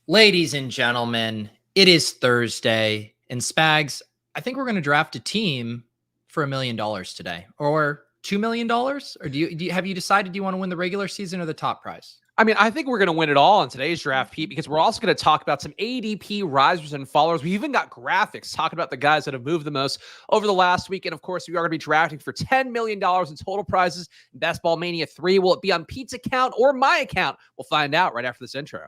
Ladies and gentlemen, it is Thursday, and Spags, I think we're going to draft a team for $1 million today, or $2 million. Or have you decided you want to win the regular season or the top prize? I mean, I think we're going to win it all in today's draft, Pete, because we're also going to talk about some ADP risers and fallers. We even got graphics talking about the guys that have moved the most over the last week. And of course, we are going to be drafting for $10 million in total prizes in Best Ball Mania 3. Will it be on Pete's account or my account? We'll find out right after this intro.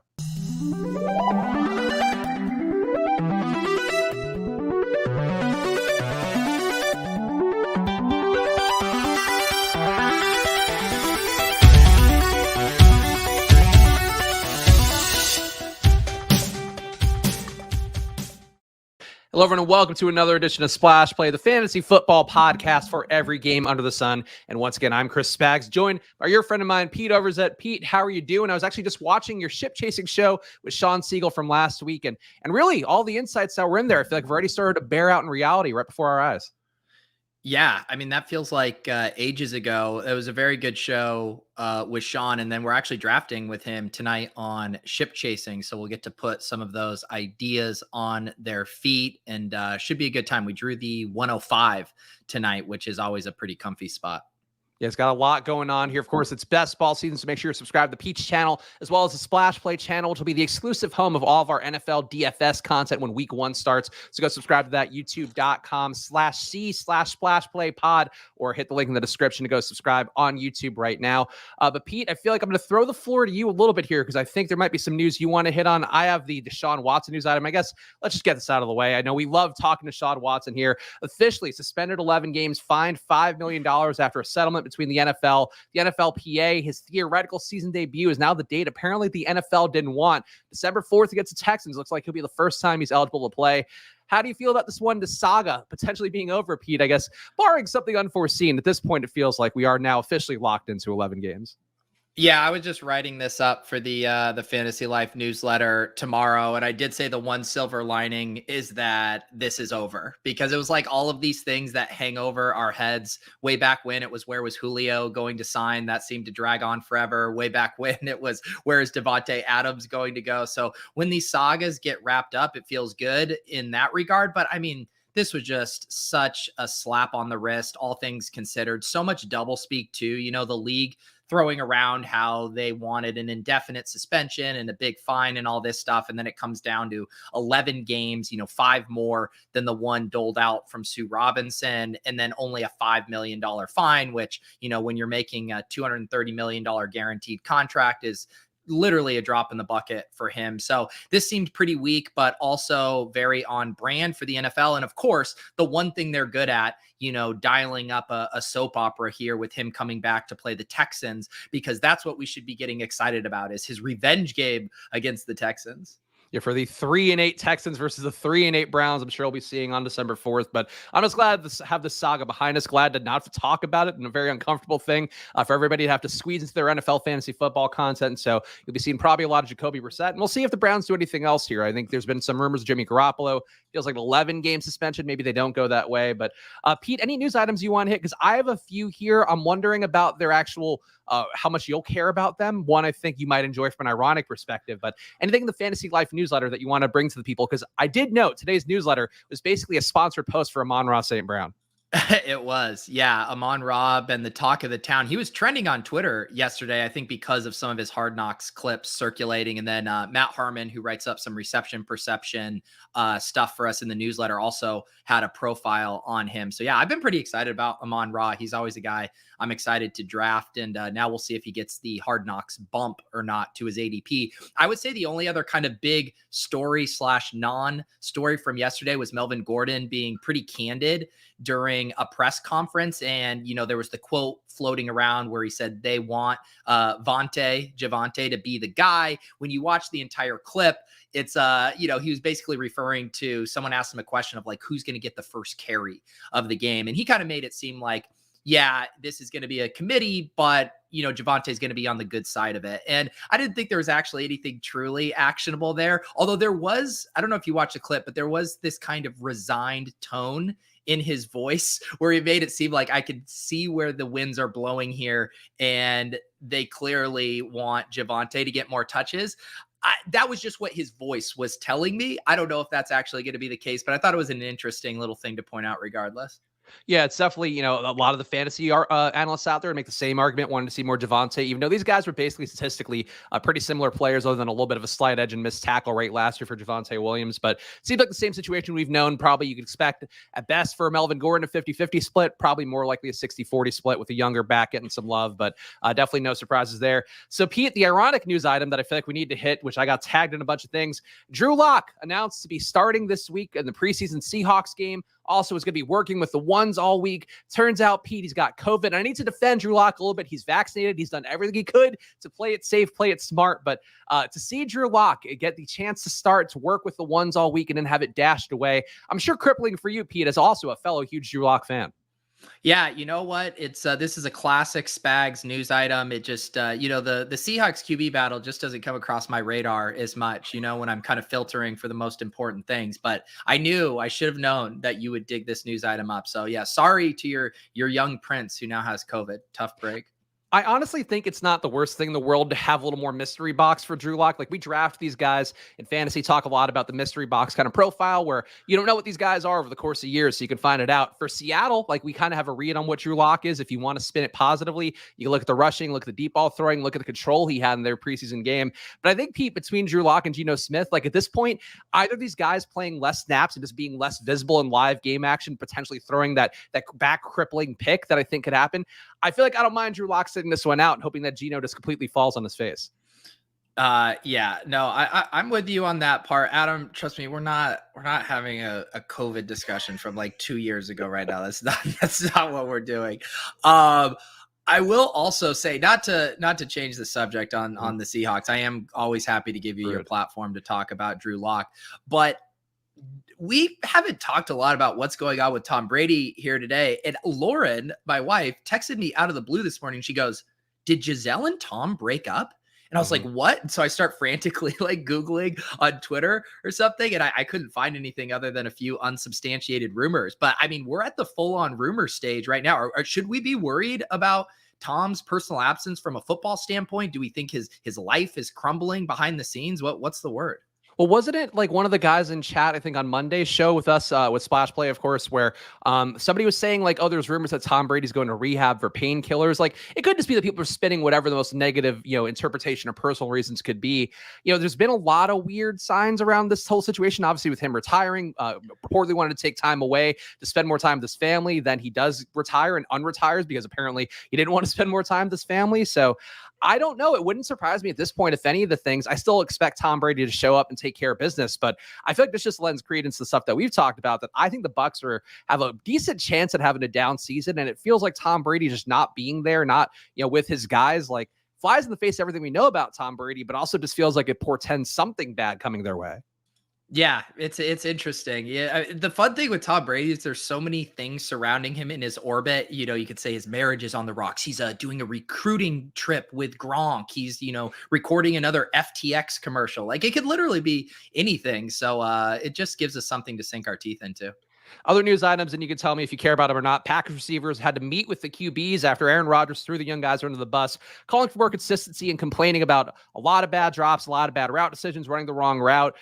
Hello, everyone, and welcome to another edition of Splash Play, the fantasy football podcast for every game under the sun. And once again, I'm Chris Spags, joined by your friend of mine, Pete Overzet. Pete, how are you doing? I was actually just watching your ship chasing show with Sean Siegel from last week, and really all the insights that were in there, I feel like we've already started to bear out in reality right before our eyes. Yeah, I mean, that feels like ages ago. It was a very good show with Sean, and then we're actually drafting with him tonight on ship chasing. So we'll get to put some of those ideas on their feet, and should be a good time. We drew the 105 tonight, which is always a pretty comfy spot. Yeah, it's got a lot going on here. Of course, it's best ball season, so make sure you're subscribed to the Peach channel, as well as the Splash Play channel, which will be the exclusive home of all of our NFL DFS content when week 1 starts. So go subscribe to that, youtube.com/c/splashplaypod, or hit the link in the description to go subscribe on YouTube right now. But Pete, I feel like I'm going to throw the floor to you a little bit here, because I think there might be some news you want to hit on. I have the Deshaun Watson news item. I guess let's just get this out of the way. I know we love talking to Deshaun Watson here. Officially suspended 11 games, fined $5 million after a settlement between the NFL, the NFLPA. His theoretical season debut is now the date apparently the NFL didn't want. December 4th against the Texans. Looks like he'll be the first time he's eligible to play. How do you feel about this one, the saga potentially being over, Pete? I guess barring something unforeseen, at this point, it feels like we are now officially locked into 11 games. Yeah, I was just writing this up for the Fantasy Life newsletter tomorrow, and I did say the one silver lining is that this is over, because it was like all of these things that hang over our heads way back when. It was, where was Julio going to sign? That seemed to drag on forever. Way back when it was, where is Devontae Adams going to go? So when these sagas get wrapped up, it feels good in that regard. But I mean, this was just such a slap on the wrist, all things considered. So much doublespeak too. You know, the league throwing around how they wanted an indefinite suspension and a big fine and all this stuff. And then it comes down to 11 games, 5 more than the one doled out from Sue Robinson, and then only a $5 million fine, which, when you're making a $230 million guaranteed contract, is literally a drop in the bucket for him. So this seemed pretty weak, but also very on brand for the NFL. And of course, the one thing they're good at, dialing up a soap opera here with him coming back to play the Texans, because that's what we should be getting excited about, is his revenge game against the Texans. Yeah, for the 3-8 Texans versus the 3-8 Browns, I'm sure we'll be seeing on December 4th. But I'm just glad to have this saga behind us. Glad to not have to talk about it, and a very uncomfortable thing for everybody to have to squeeze into their NFL fantasy football content. And so you'll be seeing probably a lot of Jacoby Brissett, and we'll see if the Browns do anything else here. I think there's been some rumors of Jimmy Garoppolo. Feels like an 11-game suspension. Maybe they don't go that way. But Pete, any news items you want to hit? Because I have a few here. I'm wondering about their actual how much you'll care about them. One, I think you might enjoy from an ironic perspective, but anything in the Fantasy Life newsletter that you want to bring to the people? Because I did note today's newsletter was basically a sponsored post for Amon-Ra St. Brown. It was. Yeah. Amon-Ra and the talk of the town. He was trending on Twitter yesterday, I think, because of some of his Hard Knocks clips circulating. And then Matt Harmon, who writes up some reception perception stuff for us in the newsletter, also had a profile on him. So yeah, I've been pretty excited about Amon-Ra. He's always a guy I'm excited to draft. And now we'll see if he gets the Hard Knocks bump or not to his ADP. I would say the only other kind of big story / non-story from yesterday was Melvin Gordon being pretty candid during a press conference. And, there was the quote floating around where he said they want Javonte to be the guy. When you watch the entire clip, it's, he was basically referring to, someone asked him a question of like, who's going to get the first carry of the game. And he kind of made it seem like, yeah, this is going to be a committee, but, Javonte is going to be on the good side of it. And I didn't think there was actually anything truly actionable there. Although there was, I don't know if you watched the clip, but there was this kind of resigned tone in his voice where he made it seem like I could see where the winds are blowing here, and they clearly want Javonte to get more touches. that was just what his voice was telling me. I don't know if that's actually going to be the case, but I thought it was an interesting little thing to point out regardless. Yeah, it's definitely, a lot of the fantasy analysts out there make the same argument, wanting to see more Devontae, even though these guys were basically statistically pretty similar players, other than a little bit of a slight edge and missed tackle rate last year for Devontae Williams. But it seems like the same situation we've known. Probably you could expect at best for Melvin Gordon a 50-50 split, probably more likely a 60-40 split with a younger back getting some love, but definitely no surprises there. So, Pete, the ironic news item that I feel like we need to hit, which I got tagged in a bunch of things, Drew Lock announced to be starting this week in the preseason Seahawks game. Also is going to be working with the ones all week. Turns out, Pete, he's got COVID. And I need to defend Drew Lock a little bit. He's vaccinated. He's done everything he could to play it safe, play it smart. But to see Drew Lock get the chance to start, to work with the ones all week and then have it dashed away, I'm sure crippling for you, Pete, as also a fellow huge Drew Lock fan. Yeah, you know what? It's this is a classic Spags news item. It just the Seahawks QB battle just doesn't come across my radar as much, when I'm kind of filtering for the most important things. But I should have known that you would dig this news item up. So yeah, sorry to your young prince who now has COVID. Tough break. I honestly think it's not the worst thing in the world to have a little more mystery box for Drew Lock. Like, we draft these guys in fantasy, talk a lot about the mystery box kind of profile where you don't know what these guys are over the course of years, so you can find it out. For Seattle, like, we kind of have a read on what Drew Lock is. If you want to spin it positively, you look at the rushing, look at the deep ball throwing, look at the control he had in their preseason game. But I think, Pete, between Drew Lock and Geno Smith, like, at this point, either these guys playing less snaps and just being less visible in live game action, potentially throwing that back crippling pick that I think could happen. I feel like I don't mind Drew Lock sitting this one out and hoping that Geno just completely falls on his face. Yeah, no, I'm with you on that part, Adam. Trust me, we're not having a COVID discussion from like 2 years ago right now. That's not what we're doing. I will also say, not to change the subject on the Seahawks. I am always happy to give you your platform to talk about Drew Lock, but we haven't talked a lot about what's going on with Tom Brady here today. And Lauren, my wife, texted me out of the blue this morning. She goes, "Did Giselle and Tom break up?" And I was like, "What?" And so I start frantically like Googling on Twitter or something. And I couldn't find anything other than a few unsubstantiated rumors. But I mean, we're at the full on rumor stage right now. Or should we be worried about Tom's personal absence from a football standpoint? Do we think his life is crumbling behind the scenes? What's the word? Well, wasn't it like one of the guys in chat, I think on Monday's show with us, with Splash Play, of course, where somebody was saying like, oh, there's rumors that Tom Brady's going to rehab for painkillers. Like, it could just be that people are spinning whatever the most negative, interpretation or personal reasons could be. There's been a lot of weird signs around this whole situation, obviously with him retiring, reportedly wanted to take time away to spend more time with his family. Then he does retire and unretires because apparently he didn't want to spend more time with his family. So I don't know. It wouldn't surprise me at this point if any of the things. I still expect Tom Brady to show up and take care of business, but I feel like this just lends credence to the stuff that we've talked about, that I think the Bucs have a decent chance at having a down season, and it feels like Tom Brady just not being there, not with his guys, like, flies in the face of everything we know about Tom Brady, but also just feels like it portends something bad coming their way. Yeah, it's interesting. Yeah, the fun thing with Tom Brady is there's so many things surrounding him in his orbit. You could say his marriage is on the rocks. He's doing a recruiting trip with Gronk. He's recording another FTX commercial. Like, it could literally be anything. So it just gives us something to sink our teeth into. Other news items, and you can tell me if you care about them or not. Packers receivers had to meet with the QBs after Aaron Rodgers threw the young guys under the bus, calling for more consistency and complaining about a lot of bad drops, a lot of bad route decisions, running the wrong route.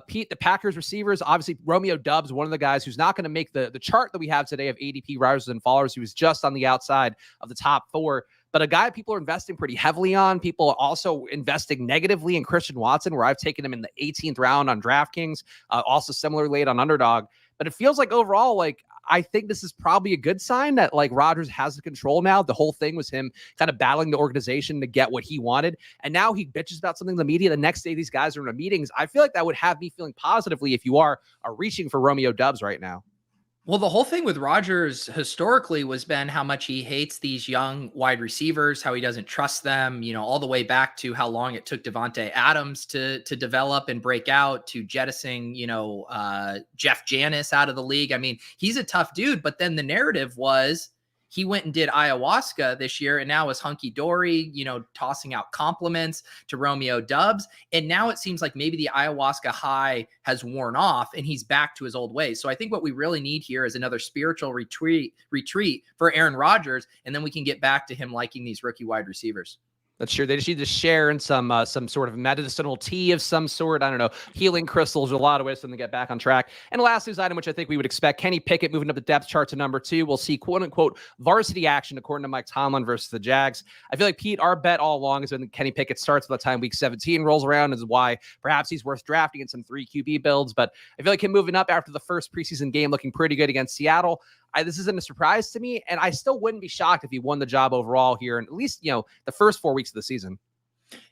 Pete, the Packers receivers, obviously Romeo Doubs, one of the guys who's not going to make the chart that we have today of ADP risers and fallers. He was just on the outside of the top 4. But a guy people are investing pretty heavily on. People are also investing negatively in Christian Watson, where I've taken him in the 18th round on DraftKings, also similar late on Underdog. But it feels like overall, like, I think this is probably a good sign that like Rodgers has the control now. The whole thing was him kind of battling the organization to get what he wanted. And now he bitches about something in the media. The next day, these guys are in meetings. I feel like that would have me feeling positively if you are reaching for Romeo Doubs right now. Well, the whole thing with Rodgers historically was been how much he hates these young wide receivers, how he doesn't trust them, all the way back to how long it took Devontae Adams to develop and break out, to jettisoning, Jeff Janis out of the league. I mean, he's a tough dude, but then the narrative was he went and did ayahuasca this year and now is hunky-dory, tossing out compliments to Romeo Doubs. And now it seems like maybe the ayahuasca high has worn off and he's back to his old ways. So I think what we really need here is another spiritual retreat for Aaron Rodgers. And then we can get back to him liking these rookie wide receivers. That's true. They just need to share in some sort of medicinal tea of some sort. I don't know, healing crystals, a lot of ways for them to get back on track. And the last news item, which I think we would expect, Kenny Pickett moving up the depth chart to number 2. We'll see quote unquote varsity action according to Mike Tomlin versus the Jags. I feel like, Pete, our bet all along is when Kenny Pickett starts by the time week 17 rolls around, is why perhaps he's worth drafting in some 3 QB builds. But I feel like him moving up after the first preseason game looking pretty good against Seattle. This isn't a surprise to me, and I still wouldn't be shocked if he won the job overall here in at least, the first 4 weeks of the season.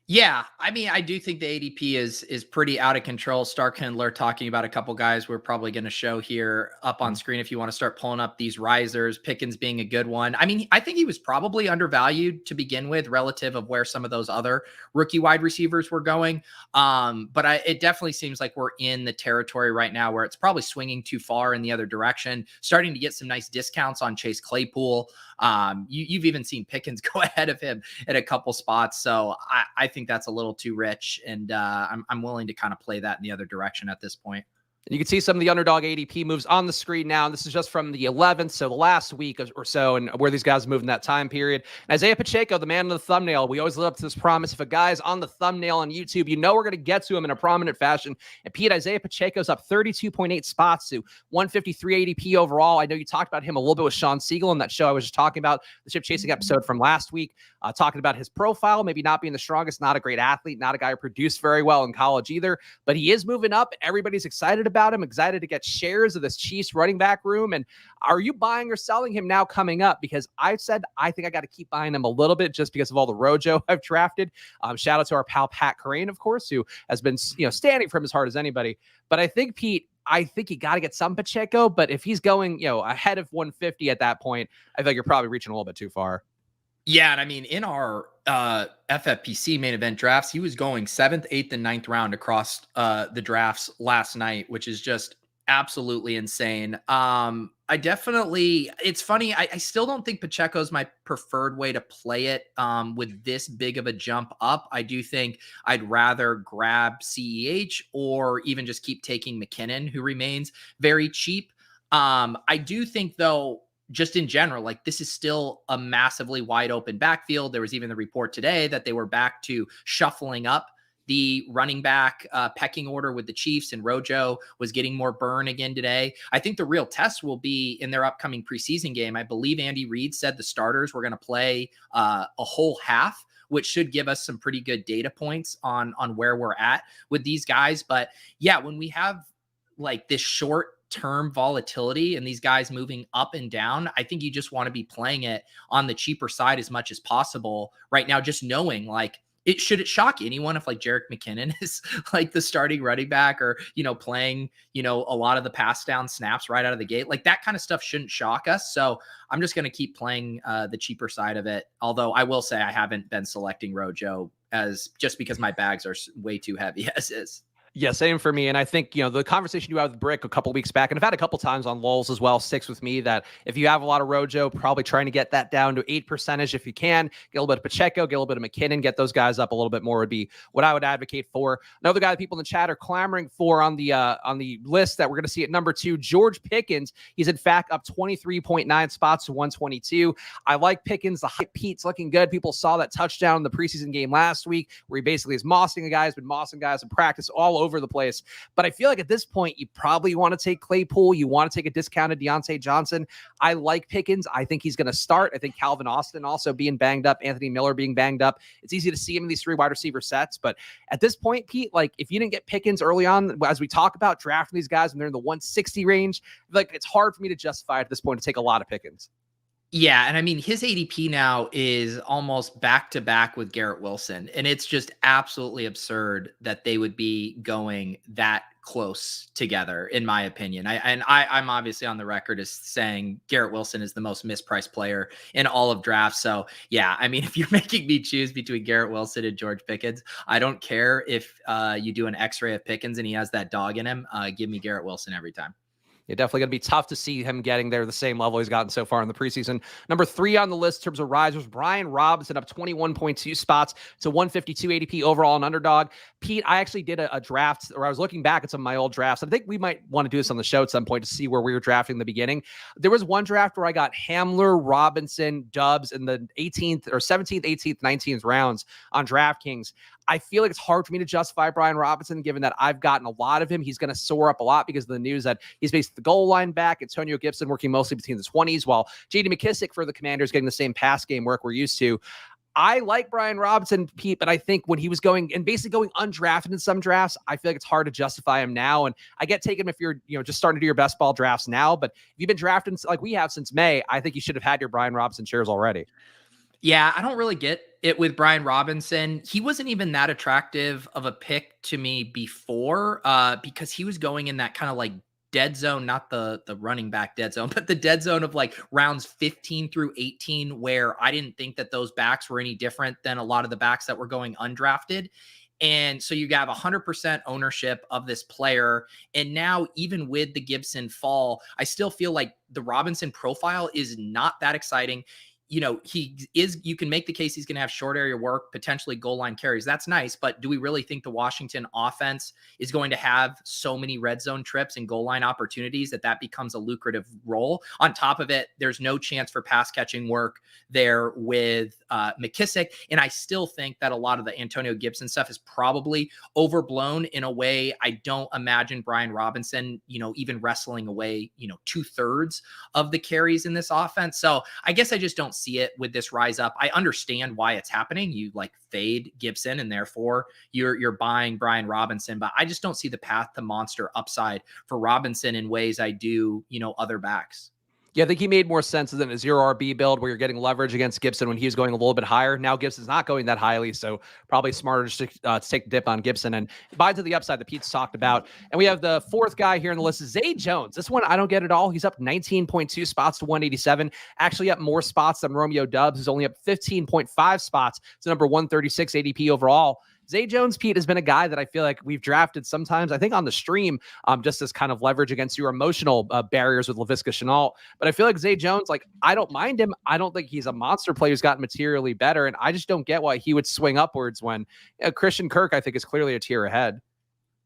Yeah, I mean, I do think the ADP is pretty out of control. Stark Kindler talking about a couple guys we're probably going to show here up on screen if you want to start pulling up these risers, Pickens being a good one. I mean, I think he was probably undervalued to begin with relative of where some of those other rookie wide receivers were going. But it definitely seems like we're in the territory right now where it's probably swinging too far in the other direction, starting to get some nice discounts on Chase Claypool. You've even seen Pickens go ahead of him at a couple spots. So I think that's a little too rich, and I'm willing to kind of play that in the other direction at this point. You can see some of the Underdog ADP moves on the screen now. This is just from the 11th, so the last week or so, and where these guys move in that time period. And Isiah Pacheco, the man on the thumbnail, we always live up to this promise. If a guy's on the thumbnail on YouTube, we're going to get to him in a prominent fashion. And Pete, Isiah Pacheco's up 32.8 spots to 153 ADP overall. I know you talked about him a little bit with Sean Siegel in that show I was just talking about, the chip chasing episode from last week, talking about his profile, maybe not being the strongest, not a great athlete, not a guy who produced very well in college either, but he is moving up. Everybody's excited about him, excited to get shares of this Chiefs running back room. And are you buying or selling him now coming up? Because I said I think I got to keep buying him a little bit just because of all the Rojo I've drafted. Shout out to our pal Pat Crane, of course, who has been standing for him as hard as anybody. But I think, Pete, you got to get some Pacheco. But if he's going ahead of 150 at that point, I think you're probably reaching a little bit too far. Yeah, and I mean, in our FFPC main event drafts, he was going 7th, 8th, and 9th round across the drafts last night, which is just absolutely insane. It's funny. I still don't think Pacheco is my preferred way to play it with this big of a jump up. I do think I'd rather grab CEH or even just keep taking McKinnon, who remains very cheap. I do think, though, just in general, like, this is still a massively wide open backfield. There was even the report today that they were back to shuffling up the running back pecking order with the Chiefs, and Rojo was getting more burn again today. I think the real test will be in their upcoming preseason game. I believe Andy Reid said the starters were going to play a whole half, which should give us some pretty good data points on where we're at with these guys. But yeah, when we have like this short term volatility and these guys moving up and down, I think you just want to be playing it on the cheaper side as much as possible right now, just knowing like it shock anyone if like Jerick McKinnon is like the starting running back or, playing, a lot of the pass down snaps right out of the gate. Like that kind of stuff shouldn't shock us. So I'm just going to keep playing the cheaper side of it. Although I will say I haven't been selecting Rojo just because my bags are way too heavy as is. Yeah, same for me. And I think, the conversation you had with Brick a couple weeks back, and I've had a couple times on Lulz as well, sticks with me, that if you have a lot of Rojo, probably trying to get that down to 8% if you can. Get a little bit of Pacheco, get a little bit of McKinnon, get those guys up a little bit more would be what I would advocate for. Another guy that people in the chat are clamoring for on the list that we're going to see at number 2, George Pickens. He's in fact up 23.9 spots to 122. I like Pickens. The hype Pete's looking good. People saw that touchdown in the preseason game last week where he basically is mossing a guy, has been mossing guys in practice all over the place. But I feel like at this point, you probably want to take Claypool. You want to take a discounted Deontay Johnson. I like Pickens. I think he's going to start. I think Calvin Austin also being banged up, Anthony Miller being banged up. It's easy to see him in these 3 wide receiver sets. But at this point, Pete, like if you didn't get Pickens early on, as we talk about drafting these guys when they're in the 160 range, like it's hard for me to justify at this point to take a lot of Pickens. Yeah, and I mean, his ADP now is almost back-to-back with Garrett Wilson, and it's just absolutely absurd that they would be going that close together, in my opinion. I'm obviously on the record as saying Garrett Wilson is the most mispriced player in all of drafts. So yeah, I mean, if you're making me choose between Garrett Wilson and George Pickens, I don't care if you do an X-ray of Pickens and he has that dog in him. Give me Garrett Wilson every time. Yeah, definitely going to be tough to see him getting there the same level he's gotten so far in the preseason. Number 3 on the list in terms of risers, Brian Robson, up 21.2 spots to 152 ADP overall on Underdog. Pete, I actually did a draft, or I was looking back at some of my old drafts. I think we might want to do this on the show at some point to see where we were drafting in the beginning. There was one draft where I got Hamler, Robinson, Dubs in the 18th or 17th, 18th, 19th rounds on DraftKings. I feel like it's hard for me to justify Brian Robinson, given that I've gotten a lot of him. He's going to soar up a lot because of the news that he's based the goal line back. Antonio Gibson working mostly between the 20s, while J.D. McKissick for the Commanders getting the same pass game work we're used to. I like Brian Robinson, Pete, but I think when he was going and basically going undrafted in some drafts, I feel like it's hard to justify him now. And I get taken if you're, just starting to do your best ball drafts now. But if you've been drafting like we have since May, I think you should have had your Brian Robinson shares already. Yeah, I don't really get it with Brian Robinson. He wasn't even that attractive of a pick to me before because he was going in that kind of like dead zone, not the running back dead zone, but the dead zone of like rounds 15 through 18, where I didn't think that those backs were any different than a lot of the backs that were going undrafted. And so you have 100% ownership of this player. And now, even with the Gibson fall, I still feel like the Robinson profile is not that exciting. You can make the case he's going to have short area work, potentially goal line carries. That's nice. But do we really think the Washington offense is going to have so many red zone trips and goal line opportunities that becomes a lucrative role? On top of it, there's no chance for pass catching work there with McKissick. And I still think that a lot of the Antonio Gibson stuff is probably overblown in a way. I don't imagine Brian Robinson, even wrestling away, 2/3 of the carries in this offense. So I guess I just don't see it with this rise up. I understand why it's happening. You like fade Gibson and therefore you're buying Brian Robinson, but I just don't see the path to monster upside for Robinson in ways I do, other backs. Yeah, I think he made more sense than a 0 RB build where you're getting leverage against Gibson when he was going a little bit higher. Now Gibson's not going that highly, so probably smarter to take a dip on Gibson and buy to the upside that Pete's talked about. And we have the 4th guy here on the list is Zay Jones. This one I don't get at all. He's up 19.2 spots to 187, actually up more spots than Romeo Dubs, who's only up 15.5 spots to number 136 ADP overall. Zay Jones, Pete, has been a guy that I feel like we've drafted sometimes, I think on the stream, just as kind of leverage against your emotional barriers with Laviska Shenault. But I feel like Zay Jones, I don't mind him. I don't think he's a monster player who's gotten materially better. And I just don't get why he would swing upwards when Christian Kirk, I think, is clearly a tier ahead.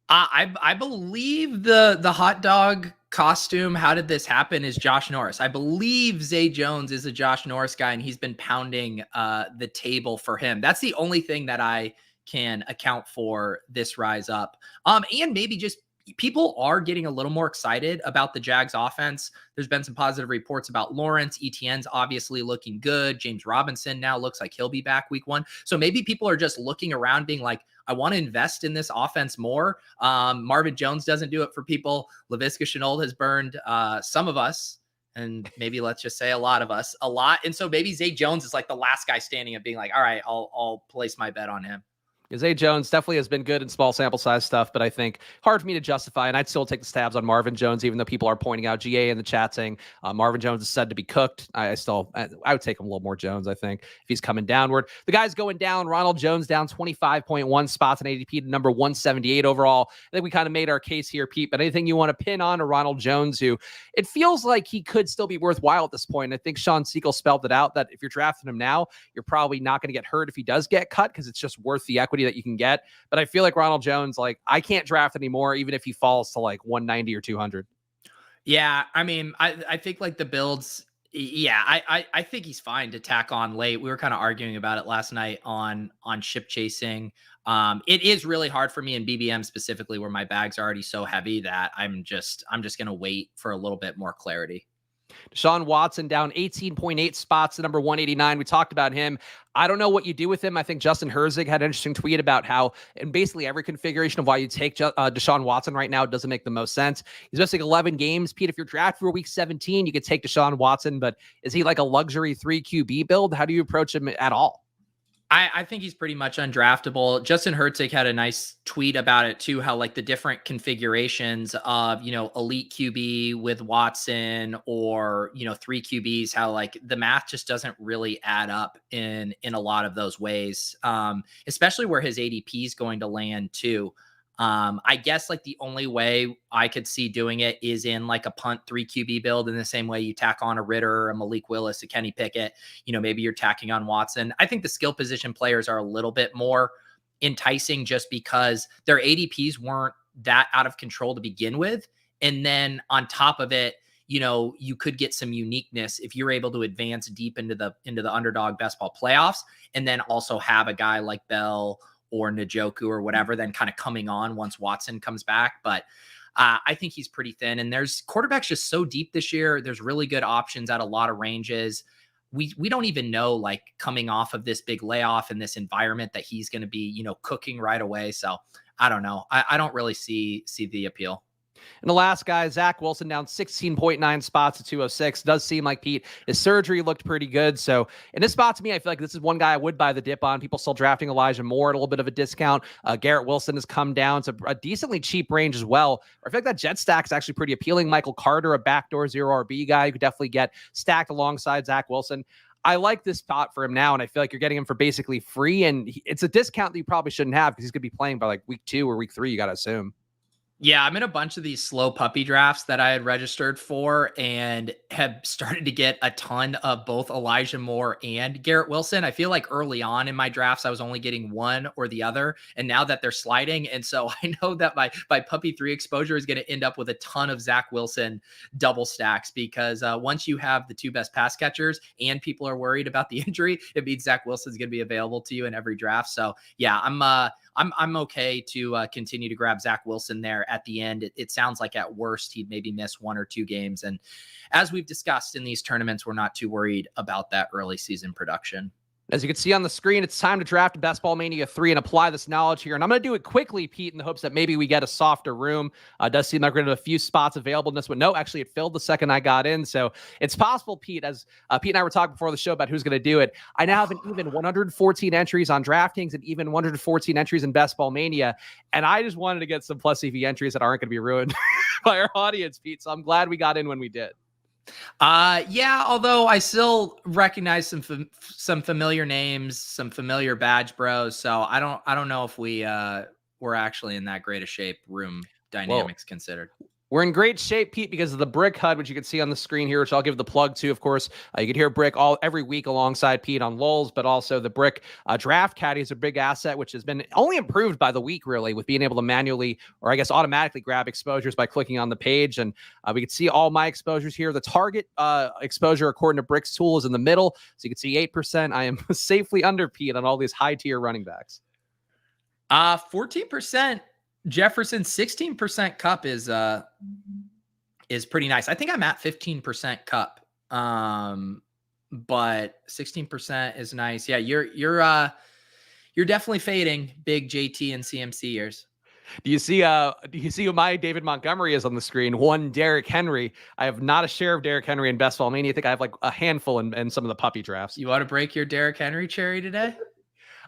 I believe the hot dog costume, how did this happen, is Josh Norris. I believe Zay Jones is a Josh Norris guy, and he's been pounding the table for him. That's the only thing that I can account for this rise up. And maybe just people are getting a little more excited about the Jags offense. There's been some positive reports about Lawrence. ETN's obviously looking good. James Robinson now looks like he'll be back week 1. So maybe people are just looking around being like, I want to invest in this offense more. Marvin Jones doesn't do it for people. Laviska Shenault has burned some of us, and maybe let's just say a lot of us, a lot. And so maybe Zay Jones is like the last guy standing up being like, all right, I'll place my bet on him. Zay Jones definitely has been good in small sample size stuff, but I think hard for me to justify. And I'd still take the stabs on Marvin Jones, even though people are pointing out GA in the chat saying Marvin Jones is said to be cooked. I would take him a little more Jones, I think, if he's coming downward. The guy's going down. Ronald Jones down 25.1 spots in ADP to number 178 overall. I think we kind of made our case here, Pete, but anything you want to pin on to Ronald Jones, who it feels like he could still be worthwhile at this point. I think Sean Siegel spelled it out that if you're drafting him now, you're probably not going to get hurt if he does get cut because it's just worth the equity that you can get. But I feel like Ronald Jones, I can't draft anymore, even if he falls to 190 or 200. Yeah, I mean, I think the builds. Yeah, I think he's fine to tack on late. We were kind of arguing about it last night on ship chasing. It is really hard for me in BBM specifically, where my bags are already so heavy that I'm just gonna wait for a little bit more clarity. Deshaun Watson down 18.8 spots to number 189. We talked about him. I don't know what you do with him. I think Justin Herzig had an interesting tweet about how in basically every configuration of why you take Deshaun Watson right now doesn't make the most sense. He's missing 11 games. Pete, if you're drafted for week 17, you could take Deshaun Watson, but is he like a luxury 3 QB build? How do you approach him at all? I think he's pretty much undraftable. Justin Herzig had a nice tweet about it too, how the different configurations of, elite QB with Watson or, 3 QBs, how the math just doesn't really add up in a lot of those ways, especially where his ADP is going to land too. I guess like the only way I could see doing it is in like a punt 3 QB build in the same way you tack on a Ritter, a Malik Willis, a Kenny Pickett. Maybe you're tacking on Watson. I think the skill position players are a little bit more enticing just because their ADPs weren't that out of control to begin with. And then on top of it, you could get some uniqueness if you're able to advance deep into the Underdog best ball playoffs, and then also have a guy like Bell or Njoku or whatever then kind of coming on once Watson comes back. But I think he's pretty thin, and there's quarterbacks just so deep this year. There's really good options at a lot of ranges. We don't even know, like, coming off of this big layoff in this environment, that he's going to be, cooking right away. So I don't know. I don't really see the appeal. And the last guy, Zach Wilson, down 16.9 spots to 206. Does seem like, Pete, his surgery looked pretty good. So in this spot, to me, I feel like this is one guy I would buy the dip on. People still drafting Elijah Moore at a little bit of a discount. Garrett Wilson has come down to a decently cheap range as well. I feel like that jet stack is actually pretty appealing. Michael Carter, a backdoor 0 RB guy, you could definitely get stacked alongside Zach Wilson. I like this spot for him now, and I feel like you're getting him for basically free. And it's a discount that you probably shouldn't have because he's going to be playing by like week 2 or week 3, you got to assume. Yeah, I'm in a bunch of these slow puppy drafts that I had registered for and have started to get a ton of both Elijah Moore and Garrett Wilson. I feel like early on in my drafts, I was only getting one or the other. And now that they're sliding, and so I know that my puppy 3 exposure is going to end up with a ton of Zach Wilson double stacks, because once you have the 2 best pass catchers and people are worried about the injury, it means Zach Wilson's going to be available to you in every draft. So yeah, I'm okay to continue to grab Zach Wilson there at the end. It sounds like at worst he'd maybe miss 1 or 2 games. And as we've discussed in these tournaments, we're not too worried about that early season production. As you can see on the screen, it's time to draft Best Ball Mania 3 and apply this knowledge here. And I'm going to do it quickly, Pete, in the hopes that maybe we get a softer room. It does seem like we're going to have a few spots available in this one. No, actually, it filled the second I got in. So it's possible, Pete, as Pete and I were talking before the show about who's going to do it. I now have an even 114 entries on DraftKings and even 114 entries in Best Ball Mania. And I just wanted to get some plus EV entries that aren't going to be ruined by our audience, Pete. So I'm glad we got in when we did. Yeah, although I still recognize some familiar names, some familiar badge bros. So I don't know if we're actually in that great a shape, room dynamics considered. We're in great shape, Pete, because of the Brick HUD, which you can see on the screen here, which I'll give the plug to, of course. You can hear Brick every week alongside Pete on Lulz, but also the Brick Draft Caddy is a big asset, which has been only improved by the week, really, with being able to manually, or I guess automatically grab exposures by clicking on the page. And we can see all my exposures here. The target exposure, according to Brick's tool, is in the middle. So you can see 8%. I am safely under, Pete, on all these high-tier running backs. 14%. Jefferson, 16% cup is pretty nice. I think I'm at 15% cup. But 16% is nice. Yeah, you're definitely fading big JT and CMC years. Do you see who my David Montgomery is on the screen? One Derrick Henry. I have not a share of Derrick Henry in Best Ball Mania. I think I have like a handful in some of the puppy drafts. You want to break your Derrick Henry cherry today?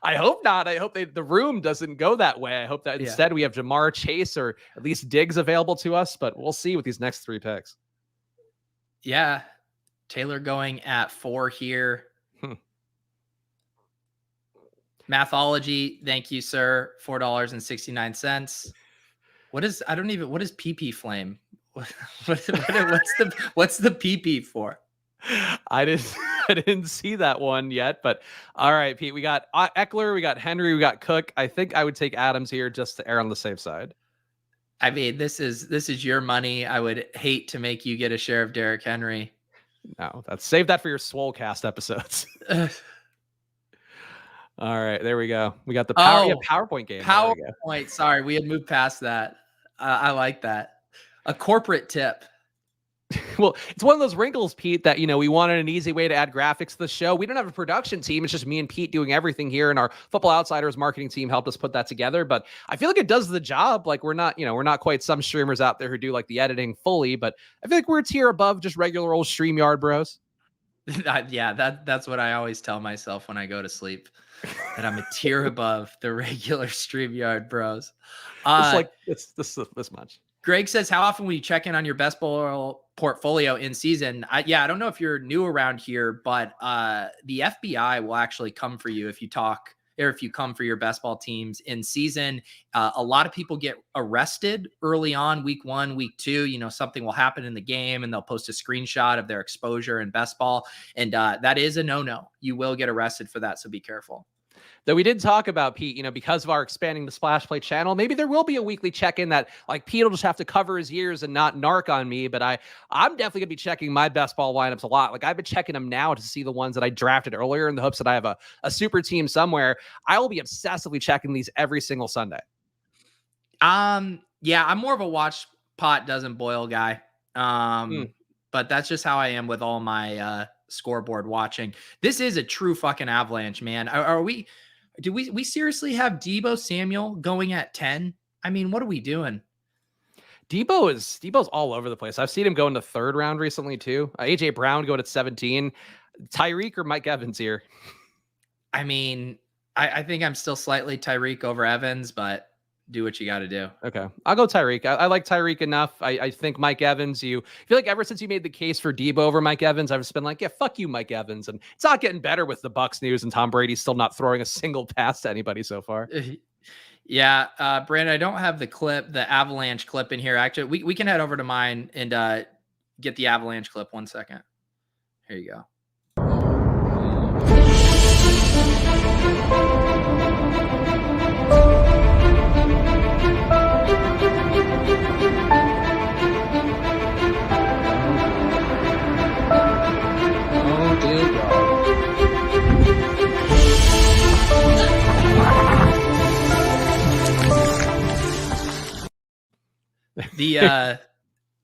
I hope not. I hope the room doesn't go that way. I hope that instead we have Jamar Chase or at least Diggs available to us, but we'll see with these next 3 picks. Yeah. Taylor going at 4 here. Mathology. Thank you, sir. $4.69. What is PP Flame? What's the PP for? I didn't see that one yet, but all right, Pete, we got Eckler, we got Henry, we got Cook. I think I would take Adams here just to err on the safe side. I mean, this is your money. I would hate to make you get a share of Derrick Henry. No, save that for your Swolecast episodes. All right, there we go. We got the PowerPoint game. PowerPoint. Sorry, we had moved past that. I like that. A corporate tip. Well, it's one of those wrinkles, Pete, that, we wanted an easy way to add graphics to the show. We don't have a production team. It's just me and Pete doing everything here. And our Football Outsiders marketing team helped us put that together. But I feel like it does the job. Like we're not quite some streamers out there who do like the editing fully, but I feel like we're a tier above just regular old StreamYard bros. Yeah, that's what I always tell myself when I go to sleep, that I'm a tier above the regular StreamYard bros. It's like this much. Greg says, how often will you check in on your best ball portfolio in season? I don't know if you're new around here, but the FBI will actually come for you if or if you come for your best ball teams in season. A lot of people get arrested early on, week 1, week 2. Something will happen in the game and they'll post a screenshot of their exposure in best ball. And that is a no-no. You will get arrested for that. So be careful. Though we did talk about, Pete, because of our expanding the Splash Play channel, maybe there will be a weekly check-in that like Pete will just have to cover his ears and not narc on me. But I'm definitely gonna be checking my best ball lineups a lot. Like I've been checking them now to see the ones that I drafted earlier in the hopes that I have a super team somewhere. I will be obsessively checking these every single Sunday. Yeah, I'm more of a watch pot doesn't boil guy. But that's just how I am with all my scoreboard watching. This is a true fucking avalanche, man. Do we seriously have Deebo Samuel going at 10? I mean, what are we doing? Deebo's all over the place. I've seen him go in the 3rd round recently too. AJ Brown going at 17. Tyreek or Mike Evans here? I mean, I think I'm still slightly Tyreek over Evans, but do what you got to do. Okay. I'll go Tyreek. I like Tyreek enough. I think Mike Evans, I feel like ever since you made the case for Deebo over Mike Evans, I've just been like, yeah, fuck you, Mike Evans. And it's not getting better with the Bucks news and Tom Brady's still not throwing a single pass to anybody so far. Yeah. Brandon, I don't have the Avalanche clip in here. Actually, we can head over to mine and get the Avalanche clip. 1 second. Here you go.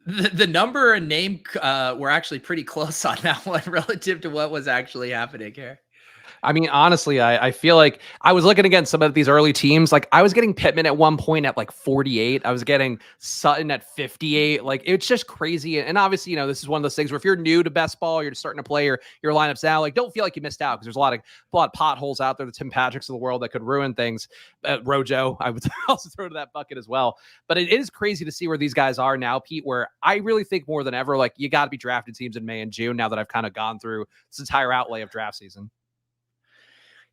The number and name were actually pretty close on that one relative to what was actually happening here. I mean, honestly, I feel like I was looking against some of these early teams. Like I was getting Pittman at one point at like 48. I was getting Sutton at 58. Like it's just crazy. And obviously, this is one of those things where if you're new to best ball, you're just starting to play your lineups now, like don't feel like you missed out because there's a lot of potholes out there, the Tim Patricks of the world that could ruin things. Rojo, I would also throw to that bucket as well. But it is crazy to see where these guys are now, Pete, where I really think more than ever, like you got to be drafting teams in May and June now that I've kind of gone through this entire outlay of draft season.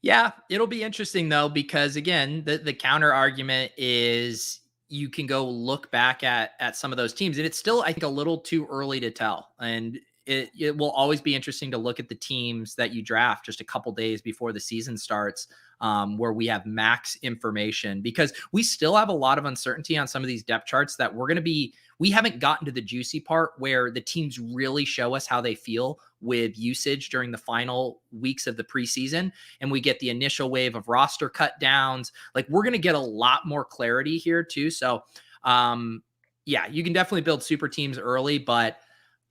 Yeah, it'll be interesting though, because again, the counter argument is you can go look back at some of those teams, and it's still, I think, a little too early to tell. And it will always be interesting to look at the teams that you draft just a couple days before the season starts, where we have max information, because we still have a lot of uncertainty on some of these depth charts that we haven't gotten to the juicy part where the teams really show us how they feel with usage during the final weeks of the preseason. And we get the initial wave of roster cut downs. Like we're going to get a lot more clarity here too. So yeah, you can definitely build super teams early, but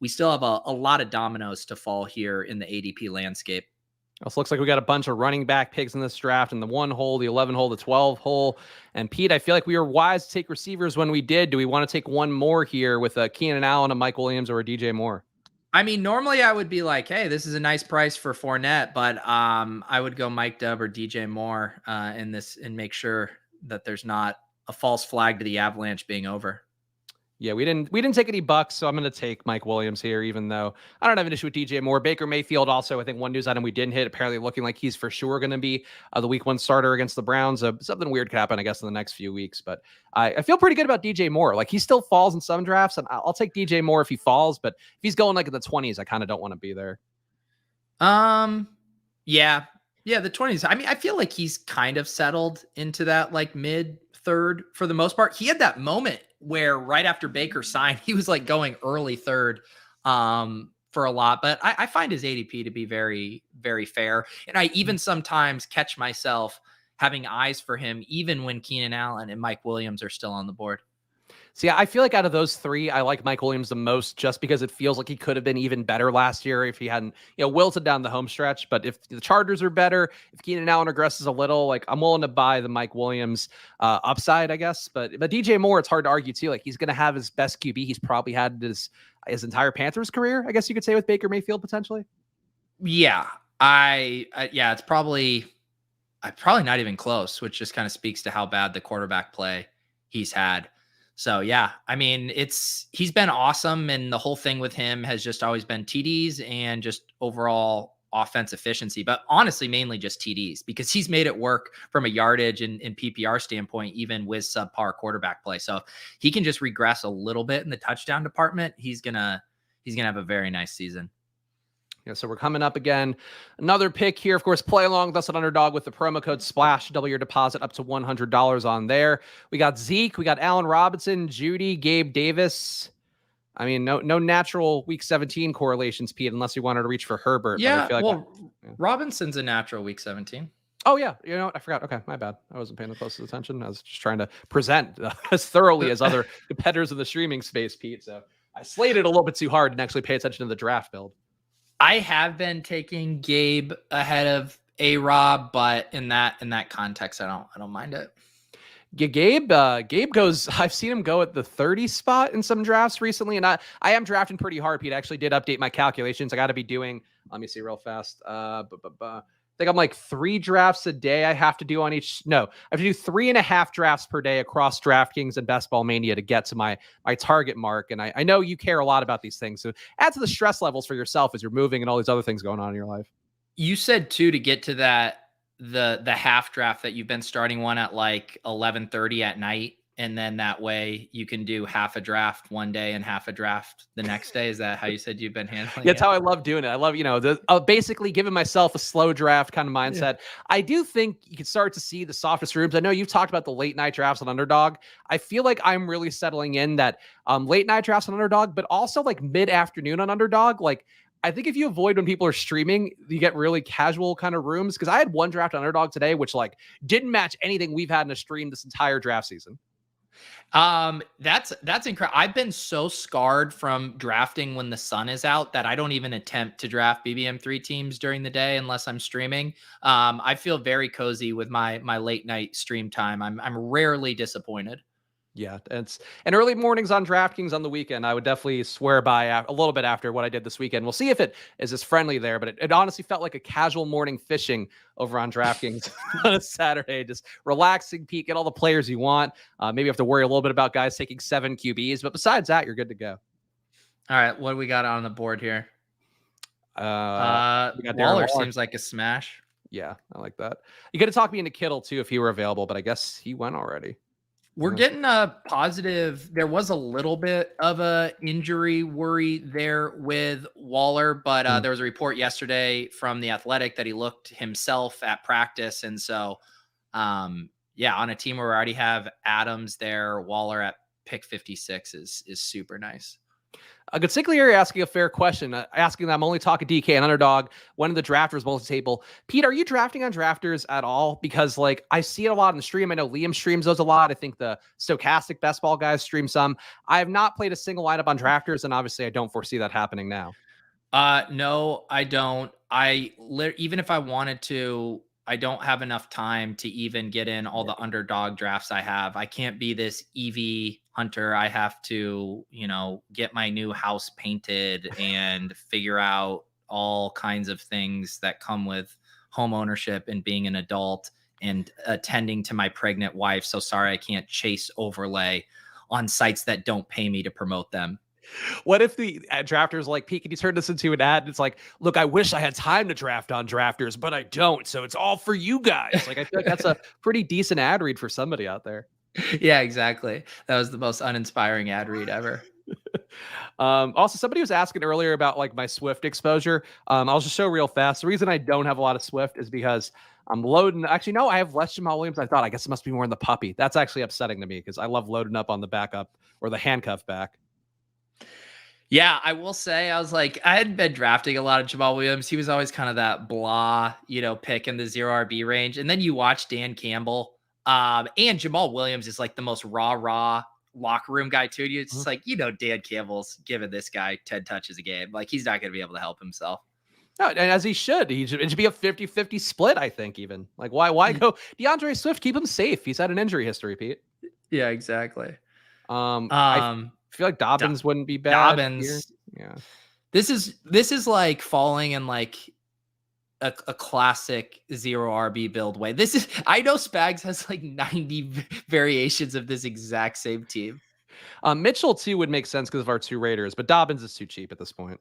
we still have a lot of dominoes to fall here in the ADP landscape. Also looks like we got a bunch of running back picks in this draft in the 1 hole, the 11 hole, the 12 hole. And Pete, I feel like we were wise to take receivers when we did. Do we want to take one more here with Keenan Allen, a Mike Williams, or a DJ Moore? I mean, normally I would be like, hey, this is a nice price for Fournette, but I would go Mike Dub or DJ Moore in this and make sure that there's not a false flag to the Avalanche being over. Yeah, we didn't take any bucks, so I'm going to take Mike Williams here, even though I don't have an issue with DJ Moore. Baker Mayfield also, I think one news item we didn't hit, apparently looking like he's for sure going to be the week 1 starter against the Browns. Something weird could happen, I guess, in the next few weeks. But I feel pretty good about DJ Moore. Like he still falls in some drafts, and I'll take DJ Moore if he falls. But if he's going like in the 20s, I kind of don't want to be there. Yeah, the 20s. I mean, I feel like he's kind of settled into that like mid third for the most part. He had that moment where right after Baker signed, he was like going early third for a lot, but I find his ADP to be very, very fair. And I even sometimes catch myself having eyes for him, even when Keenan Allen and Mike Williams are still on the board. So yeah, I feel like out of those 3, I like Mike Williams the most, just because it feels like he could have been even better last year if he hadn't, wilted down the home stretch. But if the Chargers are better, if Keenan Allen regresses a little, like I'm willing to buy the Mike Williams upside, I guess. But DJ Moore, it's hard to argue too. Like he's going to have his best QB he's probably had his entire Panthers career, I guess you could say, with Baker Mayfield potentially. Yeah, it's probably not even close, which just kind of speaks to how bad the quarterback play he's had. So yeah, I mean, he's been awesome, and the whole thing with him has just always been TDs and just overall offense efficiency, but honestly, mainly just TDs, because he's made it work from a yardage and PPR standpoint, even with subpar quarterback play. So if he can just regress a little bit in the touchdown department, he's gonna have a very nice season. Yeah, so we're coming up again. Another pick here. Of course, play along with us at Underdog with the promo code SPLASH. Double your deposit up to $100 on there. We got Zeke. We got Allen Robinson, Judy, Gabe Davis. I mean, no natural week 17 correlations, Pete, unless you wanted to reach for Herbert. Yeah, but I feel like Robinson's a natural week 17. Oh, yeah. You know what? I forgot. Okay, my bad. I wasn't paying close attention. I was just trying to present as thoroughly as other competitors in the streaming space, Pete. So I slated a little bit too hard and actually pay attention to the draft build. I have been taking Gabe ahead of A-Rob, but in that context, I don't mind it. Yeah, Gabe goes, I've seen him go at the 30 spot in some drafts recently, and I am drafting pretty hard, Pete. I actually did update my calculations. I got to be doing, let me see real fast. I think I'm like 3 drafts a day I have to do on each. No, I have to do 3.5 drafts per day across DraftKings and Best Ball Mania to get to my target mark. And I know you care a lot about these things. So add to the stress levels for yourself as you're moving and all these other things going on in your life. You said too, to get to that, the half draft, that you've been starting one at like 11:30 at night, and then that way you can do half a draft one day and half a draft the next day. Is that how you said you've been handling it? That's how I love doing it. I love, basically giving myself a slow draft kind of mindset. Yeah. I do think you can start to see the softest rooms. I know you've talked about the late night drafts on Underdog. I feel like I'm really settling in that late night drafts on Underdog, but also like mid-afternoon on Underdog. Like, I think if you avoid when people are streaming, you get really casual kind of rooms. Because I had one draft on Underdog today, which like didn't match anything we've had in a stream this entire draft season. That's incredible. I've been so scarred from drafting when the sun is out that I don't even attempt to draft BBM3 teams during the day unless I'm streaming. I feel very cozy with my late night stream time. I'm rarely disappointed. Yeah, and early mornings on DraftKings on the weekend, I would definitely swear by a little bit after what I did this weekend. We'll see if it is as friendly there, but it honestly felt like a casual morning fishing over on DraftKings on a Saturday. Just relaxing, peek at all the players you want. Maybe you have to worry a little bit about guys taking 7 QBs, but besides that, you're good to go. All right, what do we got on the board here? Waller seems like a smash. Yeah, I like that. You could have talked me into Kittle too if he were available, but I guess he went already. We're getting a positive. There was a little bit of a injury worry there with Waller, but there was a report yesterday from The Athletic that he looked himself at practice. And so, on a team where we already have Adams there, Waller at pick 56 is super nice. Gatsikli here asking a fair question, asking that I'm only talking DK and Underdog, one of the drafters multi-table. Pete, are you drafting on drafters at all? Because like I see it a lot in the stream. I know Liam streams those a lot. I think the Stochastic Best Ball guys stream some. I have not played a single lineup on drafters, and obviously I don't foresee that happening now. No, I don't. Even if I wanted to, I don't have enough time to even get in all the Underdog drafts I have. I can't be this EV hunter. I have to, get my new house painted and figure out all kinds of things that come with home ownership and being an adult and attending to my pregnant wife. So sorry, I can't chase overlay on sites that don't pay me to promote them. What if the drafters like, Pete, can you turn this into an ad? And it's like, look, I wish I had time to draft on drafters, but I don't. So it's all for you guys. Like, I feel like that's a pretty decent ad read for somebody out there. Yeah, exactly. That was the most uninspiring ad read ever. Also, somebody was asking earlier about like my Swift exposure. I'll just show real fast. The reason I don't have a lot of Swift is because I'm loading. Actually, no, I have less Jamal Williams. I thought, I guess it must be more in the puppy. That's actually upsetting to me because I love loading up on the backup or the handcuff back. Yeah, I will say, I had been drafting a lot of Jamal Williams. He was always kind of that blah, pick in the 0 RB range. And then you watch Dan Campbell, and Jamal Williams is like the most raw locker room guy too. It's just like, Dan Campbell's giving this guy 10 touches a game. Like, he's not going to be able to help himself. No, and as he should. It should be a 50-50 split, I think, even. Like, why go DeAndre Swift? Keep him safe. He's had an injury history, Pete. Yeah, exactly. I feel like Dobbins wouldn't be bad. Dobbins. Here. Yeah. This is like falling in like a classic 0 RB build way. I know Spags has like 90 variations of this exact same team. Mitchell too would make sense because of our 2 Raiders, but Dobbins is too cheap at this point.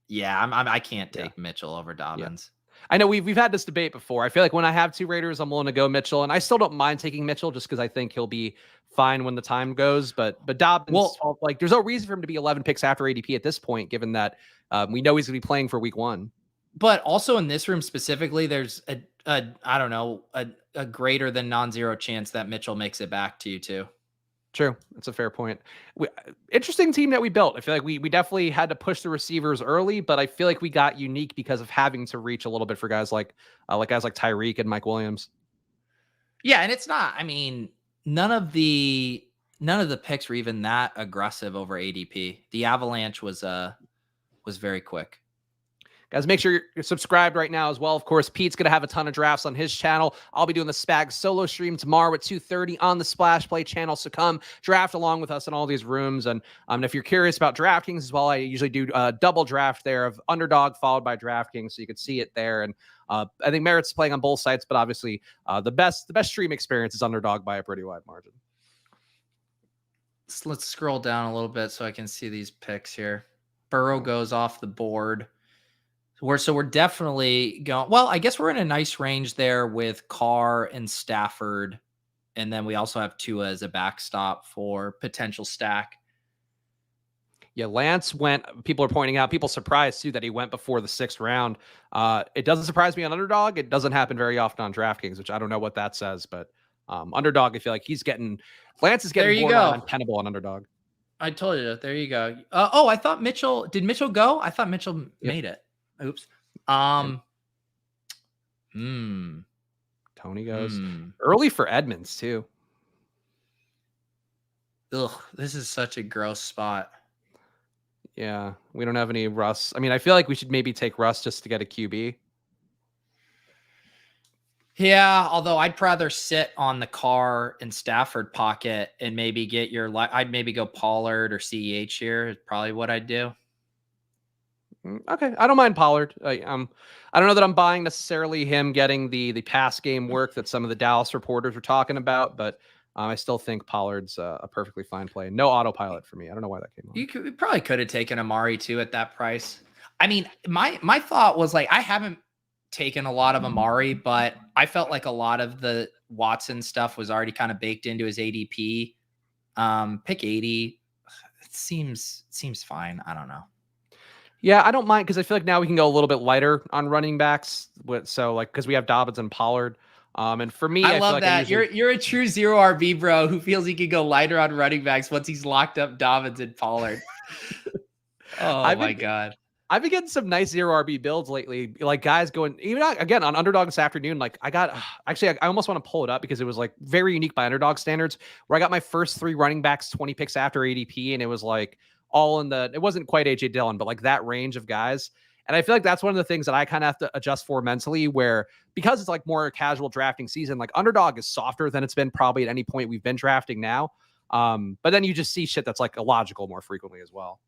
Yeah, I can't take Mitchell over Dobbins. I know we've had this debate before. I feel like when I have two Raiders, I'm willing to go Mitchell, and I still don't mind taking Mitchell just because I think he'll be fine when the time goes. But Dobbins, like, there's no reason for him to be 11 picks after ADP at this point, given that we know he's going to be playing for Week 1. But also in this room specifically, there's a I don't know, a greater than non-zero chance that Mitchell makes it back to you too. True. That's a fair point. Interesting team that we built. I feel like we definitely had to push the receivers early, but I feel like we got unique because of having to reach a little bit for guys like Tyreek and Mike Williams. Yeah, and it's not, I mean, none of the picks were even that aggressive over ADP. The avalanche was very quick. Guys, make sure you're subscribed right now as well. Of course, Pete's going to have a ton of drafts on his channel. I'll be doing the Spags solo stream tomorrow at 2:30 on the Splash Play channel. So come draft along with us in all these rooms. And if you're curious about DraftKings as well, I usually do a double draft there of Underdog followed by DraftKings, so you can see it there. And I think Merritt's playing on both sites, but obviously the best stream experience is Underdog by a pretty wide margin. Let's scroll down a little bit so I can see these picks here. Burrow goes off the board. So we're definitely going. Well, I guess we're in a nice range there with Carr and Stafford, and then we also have Tua as a backstop for potential stack. Yeah, Lance went. People are pointing out. People surprised too that he went before the 6th round. It doesn't surprise me on Underdog. It doesn't happen very often on DraftKings, which I don't know what that says, but Underdog, I feel like Lance is getting borderline untenable on Underdog. I told you. There you go. I thought Mitchell. Did Mitchell go? I thought Mitchell made it. Oops. Tony goes early for Edmonds too. Ugh, this is such a gross spot. Yeah, we don't have any Russ. I mean, I feel like we should maybe take Russ just to get a QB. Yeah, although I'd rather sit on the Carr and Stafford pocket and maybe get I'd maybe go Pollard or CEH here is probably what I'd do. Okay, I don't mind Pollard. I don't know that I'm buying necessarily him getting the pass game work that some of the Dallas reporters were talking about, but I still think Pollard's a perfectly fine play. No autopilot for me. I don't know why that came on. You probably could have taken Amari too at that price. I mean, my thought was like I haven't taken a lot of Amari, but I felt like a lot of the Watson stuff was already kind of baked into his ADP. Pick 80, it seems fine. I don't know. Yeah, I don't mind because I feel like now we can go a little bit lighter on running backs. Because we have Dobbins and Pollard. And for me, I love feel like that. You're a true zero RB bro who feels he could go lighter on running backs once he's locked up Dobbins and Pollard. My God. I've been getting some nice zero RB builds lately. Like guys going, even again on Underdog this afternoon. Like I got, actually, I almost want to pull it up because it was like very unique by Underdog standards where I got my first 3 running backs 20 picks after ADP. And it was like, it wasn't quite AJ Dillon, but like that range of guys. And I feel like that's one of the things that I kind of have to adjust for mentally where, because it's like more a casual drafting season, like Underdog is softer than it's been probably at any point we've been drafting now. But then you just see shit that's like illogical more frequently as well.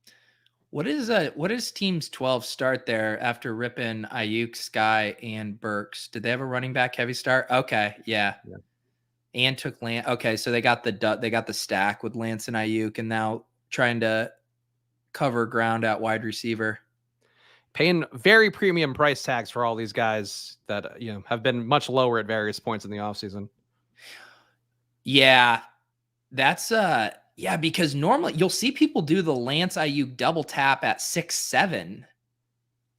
What is teams 12 start there after ripping Ayuk, Sky, and Burks? Did they have a running back heavy start? Okay. Yeah. And took Lance. Okay. So they got the stack with Lance and Ayuk and now trying to cover ground at wide receiver, paying very premium price tags for all these guys that have been much lower at various points in the offseason. Yeah, that's because normally you'll see people do the Lance Ayuk double tap at 6-7.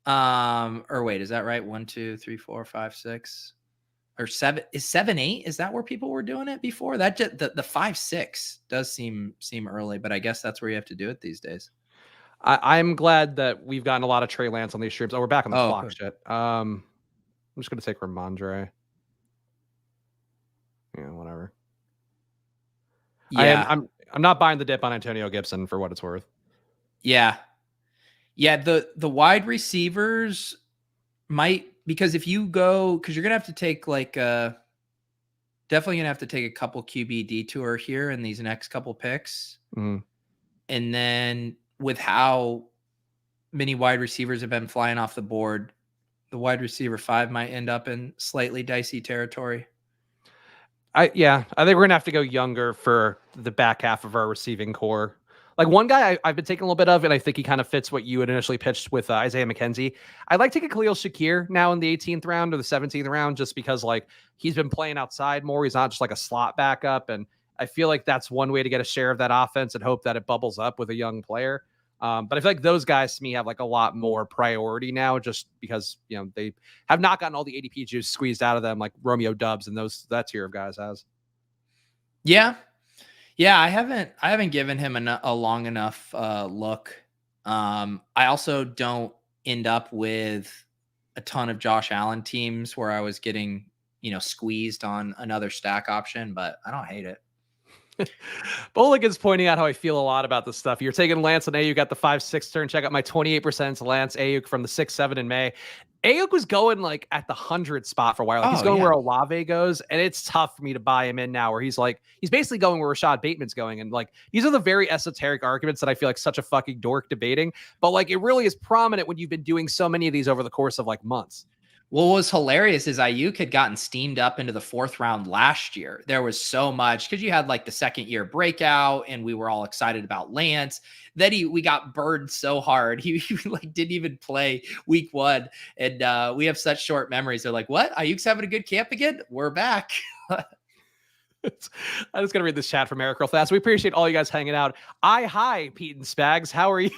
Or wait, is that right? 1, 2, 3, 4, 5, 6, or 7 is 7-8. Is that where people were doing it before? That just the 5-6 does seem early, but I guess that's where you have to do it these days. I'm glad that we've gotten a lot of Trey Lance on these streams. Oh, we're back on the clock. Good. Shit. I'm just gonna take Ramondre. Yeah, whatever. Yeah, I'm not buying the dip on Antonio Gibson for what it's worth. Yeah. The wide receivers might, because if you go, because you're gonna have to take definitely gonna have to take a couple QB detour here in these next couple picks, and then with how many wide receivers have been flying off the board, the wide receiver 5 might end up in slightly dicey territory. I think we're gonna have to go younger for the back half of our receiving core. Like one guy I've been taking a little bit of, and I think he kind of fits what you had initially pitched with Isaiah McKenzie. I'd like to take a Khalil Shakir now in the 18th round or the 17th round, just because like he's been playing outside more. He's not just like a slot backup. And I feel like that's one way to get a share of that offense and hope that it bubbles up with a young player. But I feel like those guys to me have like a lot more priority now, just because, you know, they have not gotten all the ADP juice squeezed out of them like Romeo Dubs and that tier of guys has. Yeah. Yeah, I haven't given him a long enough look. I also don't end up with a ton of Josh Allen teams where I was getting, squeezed on another stack option, but I don't hate it. Boligan's pointing out how I feel a lot about this stuff. You're taking Lance and Ayuk at the 5-6 turn. Check out my 28% Lance Ayuk from the 6-7 in May. Ayuk was going like at the 100 spot for a while. Like he's going where Olave goes, and it's tough for me to buy him in now where he's basically going where Rashad Bateman's going. And like, these are the very esoteric arguments that I feel like such a fucking dork debating, but like it really is prominent when you've been doing so many of these over the course of like months. What was hilarious is Ayuk had gotten steamed up into the 4th round last year. There was so much because you had like the 2nd year breakout and we were all excited about Lance. Then we got burned so hard. He like didn't even play week 1. And we have such short memories. They're like, what? Ayuk's having a good camp again? We're back. I'm just going to read this chat from Eric real fast. We appreciate all you guys hanging out. Hi, Pete and Spags. How are you?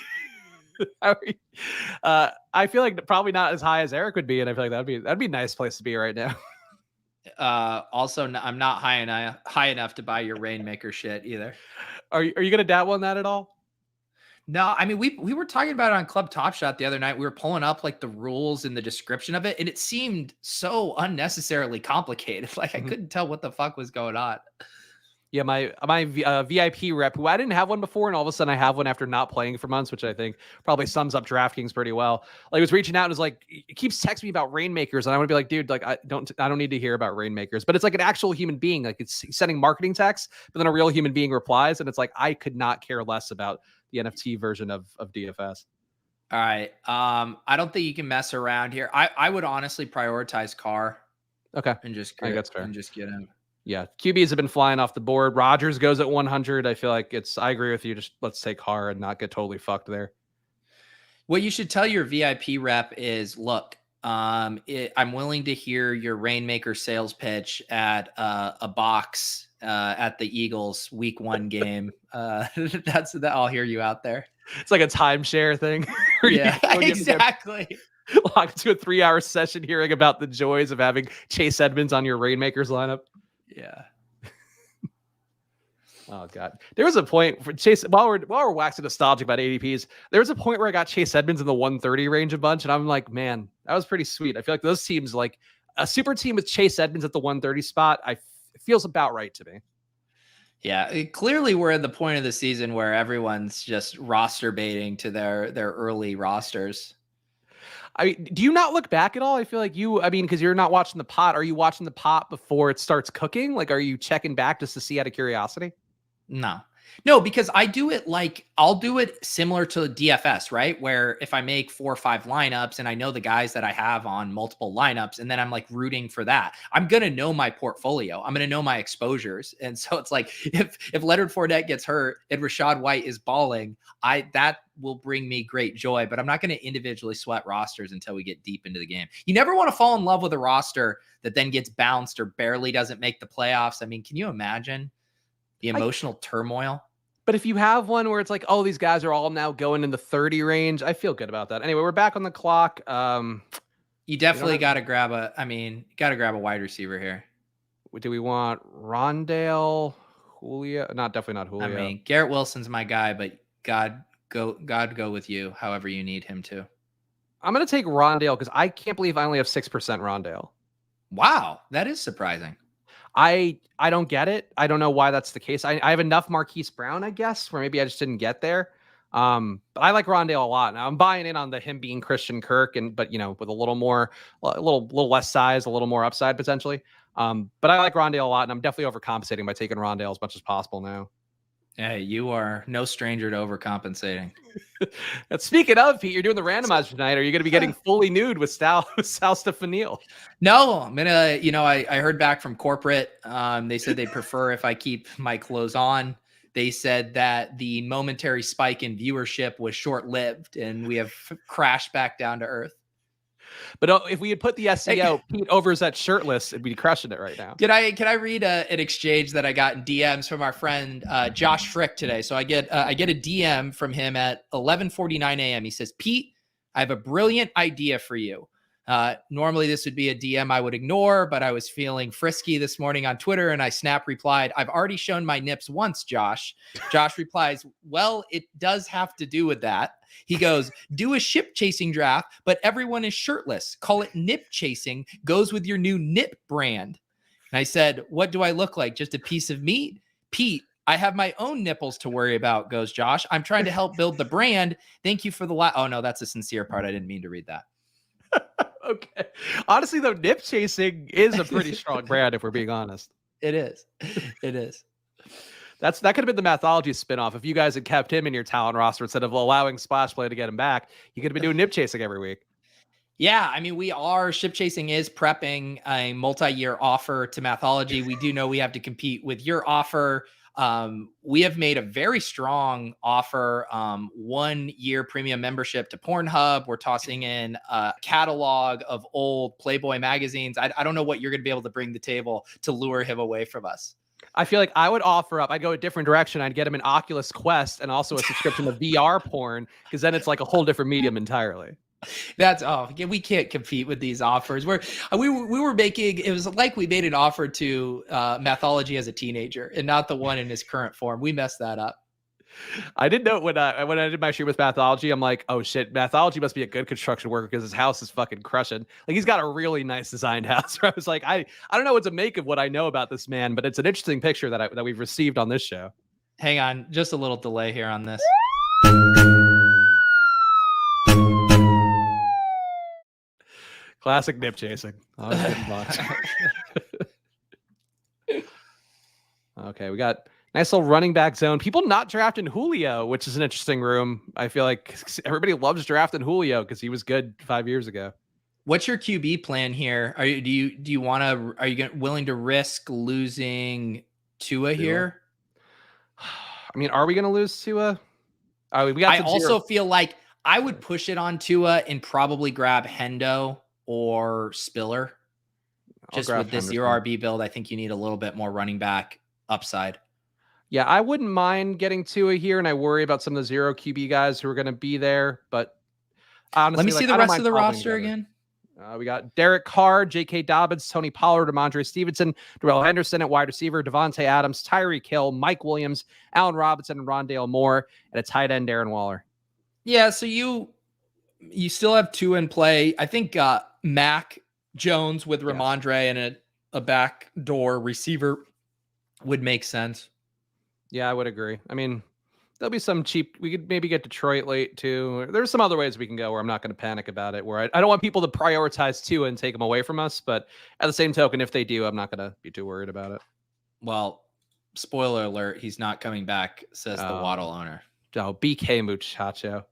I feel like probably not as high as Eric would be, and I feel like that'd be a nice place to be right now. Also, I'm not high enough to buy your Rainmaker shit either. Are you gonna dabble on that at all? No, I mean we were talking about it on Club Top Shot the other night. We were pulling up like the rules and the description of it, and it seemed so unnecessarily complicated. Like I couldn't tell what the fuck was going on. Yeah, my VIP rep, who I didn't have one before, and all of a sudden I have one after not playing for months, which I think probably sums up DraftKings pretty well. Like, was reaching out and was like, it keeps texting me about Rainmakers, and I want to be like, dude, like I don't need to hear about Rainmakers, but it's like an actual human being, like it's sending marketing texts, but then a real human being replies, and it's like I could not care less about the NFT version of DFS. All right, I don't think you can mess around here. I would honestly prioritize Carr. Okay, and just I think that's fair. And just get him. Yeah, QBs have been flying off the board. Rodgers goes at 100. I feel like I agree with you. Just let's take Carr and not get totally fucked there. What you should tell your VIP rep is, look, I'm willing to hear your Rainmaker sales pitch at a box at the Eagles week 1 game. That's that. I'll hear you out there. It's like a timeshare thing. Yeah, exactly. Lock into a 3-hour session hearing about the joys of having Chase Edmonds on your Rainmakers lineup. Yeah. Oh God, there was a point for Chase while we're waxing nostalgic about ADPs. There was a point where I got Chase Edmonds in the 130 range a bunch, and I'm like, man, that was pretty sweet. I feel like those teams, like a super team with Chase Edmonds at the 130 spot, it feels about right to me. Yeah, clearly we're at the point of the season where everyone's just roster baiting to their early rosters. Do you not look back at all? I feel like because you're not watching the pot. Are you watching the pot before it starts cooking? Like, are you checking back just to see out of curiosity? No, because I do it like I'll do it similar to DFS, right? Where if I make 4 or 5 lineups and I know the guys that I have on multiple lineups, and then I'm like rooting for that, I'm going to know my portfolio. I'm going to know my exposures. And so it's like, if Leonard Fournette gets hurt and Rachaad White is balling, that will bring me great joy, but I'm not going to individually sweat rosters until we get deep into the game. You never want to fall in love with a roster that then gets bounced or barely doesn't make the playoffs. I mean, can you imagine the emotional turmoil? But if you have one where it's like, oh, these guys are all now going in the 30 range, I feel good about that. Anyway, we're back on the clock. You definitely got to grab a wide receiver here. Do we want Rondale, Julio? Definitely not Julio. I mean, Garrett Wilson's my guy, but God go with you however you need him to. I'm going to take Rondale because I can't believe I only have 6% Rondale. Wow, that is surprising. I don't get it. I don't know why that's the case. I have enough Marquise Brown, I guess, where maybe I just didn't get there. But I like Rondale a lot. Now I'm buying in on him being Christian Kirk, but with a little less size, a little more upside potentially. But I like Rondale a lot, and I'm definitely overcompensating by taking Rondale as much as possible now. Hey, you are no stranger to overcompensating. Speaking of, Pete, you're doing the randomizer tonight. Are you going to be getting fully nude with Sal Stefanil? No, I'm going to, I heard back from corporate. They said they prefer if I keep my clothes on. they said that the momentary spike in viewership was short-lived, and we have crashed back down to earth. But if we had put the SEO Pete Overzet shirtless, it'd be crushing it right now. Can I read an exchange that I got in DMs from our friend Josh Frick today? So I get a DM from him at 11:49 a.m. He says, "Pete, I have a brilliant idea for you. Normally this would be a DM I would ignore, but I was feeling frisky this morning on Twitter, and I snap replied, 'I've already shown my nips once, Josh.' Josh replies, 'Well, it does have to do with that.' He goes, 'Do a ship chasing draft, but everyone is shirtless. Call it nip chasing. Goes with your new nip brand.' And I said, 'What do I look like? Just a piece of meat?' 'Pete, I have my own nipples to worry about,' goes Josh. 'I'm trying to help build the brand. Thank you for the oh no, that's a sincere part. I didn't mean to read that." Okay. Honestly, though, nip chasing is a pretty strong brand, if we're being honest. It is. It is. That could have been the Mathology spinoff. If you guys had kept him in your talent roster instead of allowing Splash Play to get him back, you could have been doing nip chasing every week. Yeah, I mean, Ship Chasing is prepping a multi-year offer to Mathology. We do know we have to compete with your offer. We have made a very strong offer, 1 year premium membership to Pornhub. We're tossing in a catalog of old Playboy magazines. I don't know what you're going to be able to bring to the table to lure him away from us. I feel like I would offer up, I'd go a different direction. I'd get him an Oculus Quest and also a subscription to VR porn, because then it's like a whole different medium entirely. We can't compete with these offers. We were making, it was like we made an offer to Mathology as a teenager and not the one in his current form. We messed that up. I didn't know when I did my stream with Mathology, I'm like, oh shit, Mathology must be a good construction worker because his house is fucking crushing. Like, he's got a really nice designed house. I was like, I don't know what to make of what I know about this man, but it's an interesting picture that we've received on this show. Hang on, just a little delay here on this. Classic nip chasing. Okay, we got nice little running back zone. People not drafting Julio, which is an interesting room. I feel like everybody loves drafting Julio because he was good 5 years ago. What's your QB plan here? Are you willing to risk losing Tua here? I mean, are we going to lose Tua? I also feel like I would push it on Tua and probably grab Hendo or Spiller. Just with this zero RB build, I think you need a little bit more running back upside. Yeah, I wouldn't mind getting Tua here, and I worry about some of the zero QB guys who are going to be there. But honestly, let me see the rest of the roster again. We got Derek Carr, J.K. Dobbins, Tony Pollard, Ramondre Stevenson, Darrell Henderson at wide receiver, Devontae Adams, Tyreek Hill, Mike Williams, Allen Robinson, and Rondale Moore, and a tight end, Darren Waller. Yeah, so you still have two in play. I think Mac Jones with Ramondre and a backdoor receiver would make sense. Yeah, I would agree. I mean, there'll be some cheap. We could maybe get Detroit late too. There's some other ways we can go where I'm not going to panic about it. Where I don't want people to prioritize Tua and take them away from us. But at the same token, if they do, I'm not going to be too worried about it. Well, spoiler alert, he's not coming back, says the Waddle owner. Oh, BK Muchacho.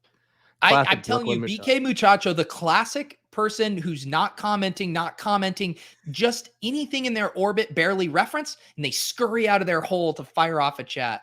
I'm telling you, BK Muchacho, the classic person who's not commenting, just anything in their orbit barely referenced, and they scurry out of their hole to fire off a chat.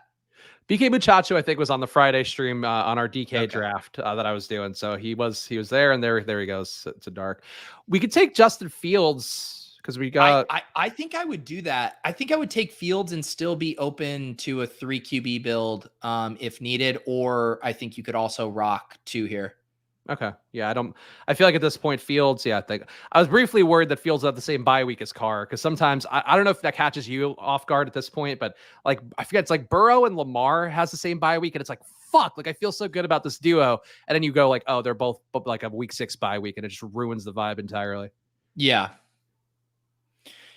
BK Muchacho, I think, was on the Friday stream on our DK draft that I was doing. So he was there, and there he goes to dark. We could take Justin Fields because we got. I think I would do that. I think I would take Fields and still be open to a 3 QB build if needed, or I think you could also rock 2 here. Okay. Yeah, I feel like at this point, Fields, I was briefly worried that Fields had the same bye week as Carr, because sometimes I don't know if that catches you off guard at this point, but like, I forget, it's like Burrow and Lamar has the same bye week, and it's like, fuck, like I feel so good about this duo. And then you go like, oh, they're both like a week 6 bye week, and it just ruins the vibe entirely. Yeah.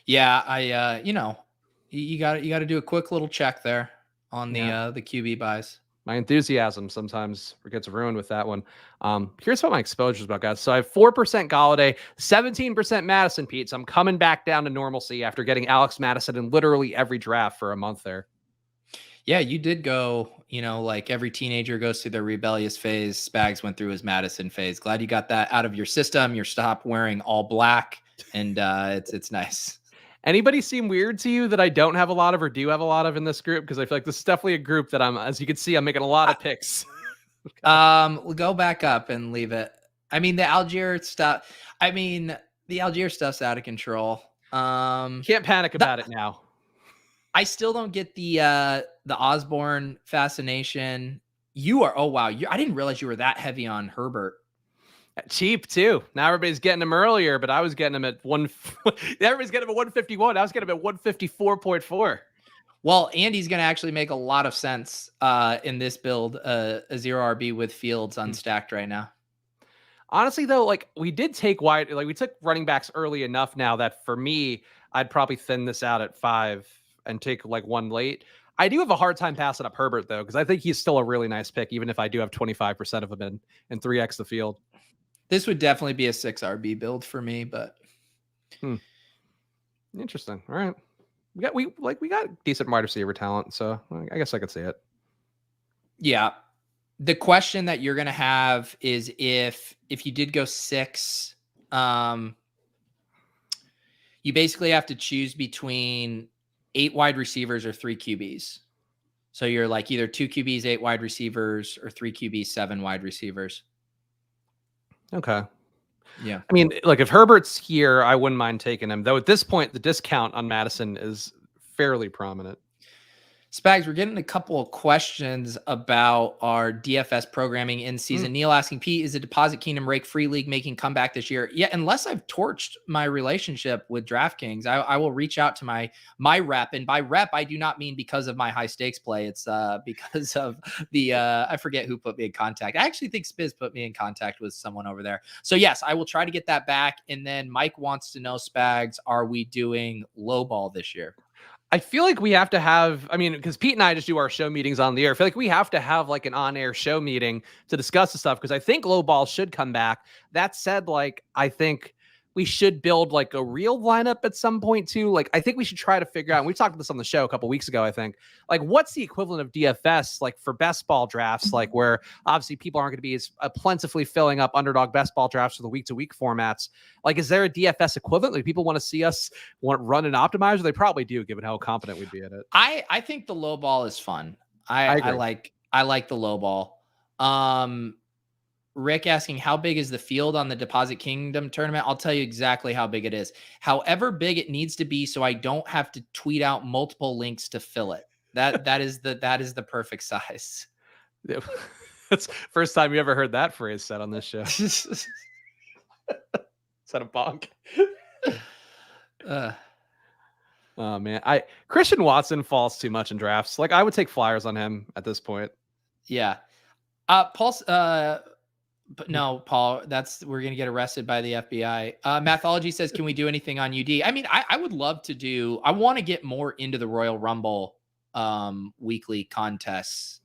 Yeah. You got to do a quick little check there on the QB buys. My enthusiasm sometimes gets ruined with that one. Here's what my exposure is about, guys. So I have 4% Galladay, 17% Madison, Pete. So I'm coming back down to normalcy after getting Alex Madison in literally every draft for a month there. Yeah, you did go, like every teenager goes through their rebellious phase. Spags went through his Madison phase. Glad you got that out of your system. You're stopped wearing all black, and it's nice. Anybody seem weird to you that I don't have a lot of or do have a lot of in this group? Because I feel like this is definitely a group that as you can see, I'm making a lot of picks. We'll go back up and leave it. I mean, the Algier stuff's out of control. Can't panic about it now. I still don't get the Osborne fascination. Oh wow, I didn't realize you were that heavy on Herbert. Cheap too. Now everybody's getting him earlier, but I was getting him at everybody's getting him at 151. I was getting him at 154.4. Well, Andy's going to actually make a lot of sense in this build, a 0 RB with Fields unstacked right now. Honestly, though, like we did take we took running backs early enough now that for me, I'd probably thin this out at 5 and take like one late. I do have a hard time passing up Herbert, though, because I think he's still a really nice pick, even if I do have 25% of him in 3x the field. This would definitely be a 6 RB build for me, but interesting. All right. We got decent wide receiver talent, so I guess I could see it. Yeah. The question that you're going to have is if you did go 6, you basically have to choose between 8 wide receivers or 3 QBs. So you're like either 2 QBs, 8 wide receivers, or 3 QBs, 7 wide receivers. Okay. Yeah. I mean, like if Herbert's here, I wouldn't mind taking him. Though at this point, the discount on Madison is fairly prominent. Spags, we're getting a couple of questions about our DFS programming in season. Neil asking, Pete, is the Deposit Kingdom Rake Free League making comeback this year? Yeah, unless I've torched my relationship with DraftKings, I will reach out to my rep. And by rep, I do not mean because of my high stakes play. It's because of the, I forget who put me in contact. I actually think Spiz put me in contact with someone over there. So yes, I will try to get that back. And then Mike wants to know, Spags, are we doing low ball this year? I feel like we have to have, because Pete and I just do our show meetings on the air. I feel like we have to have like an on-air show meeting to discuss the stuff because I think low ball should come back. That said, like, I think we should build like a real lineup at some point too. Like, I think we should try to figure out, and we talked about this on the show a couple weeks ago, I think, like what's the equivalent of DFS, like for best ball drafts, like where obviously people aren't going to be as plentifully filling up Underdog best ball drafts for the week-to-week formats. Like, is there a DFS equivalent? Like people want to see us run an optimizer? They probably do, given how confident we'd be at it. I think the low ball is fun. I like the low ball. Rick asking, how big is the field on the Deposit Kingdom tournament? I'll tell you exactly how big it is. However big it needs to be so I don't have to tweet out multiple links to fill it. That is the perfect size. That's first time you ever heard that phrase said on this show. Is that a bonk? Oh man, Christian Watson falls too much in drafts. Like I would take flyers on him at this point. Yeah. But no, Paul, we're going to get arrested by the FBI. Mathology says, can we do anything on UD? I mean, I would love to I want to get more into the Royal Rumble weekly contests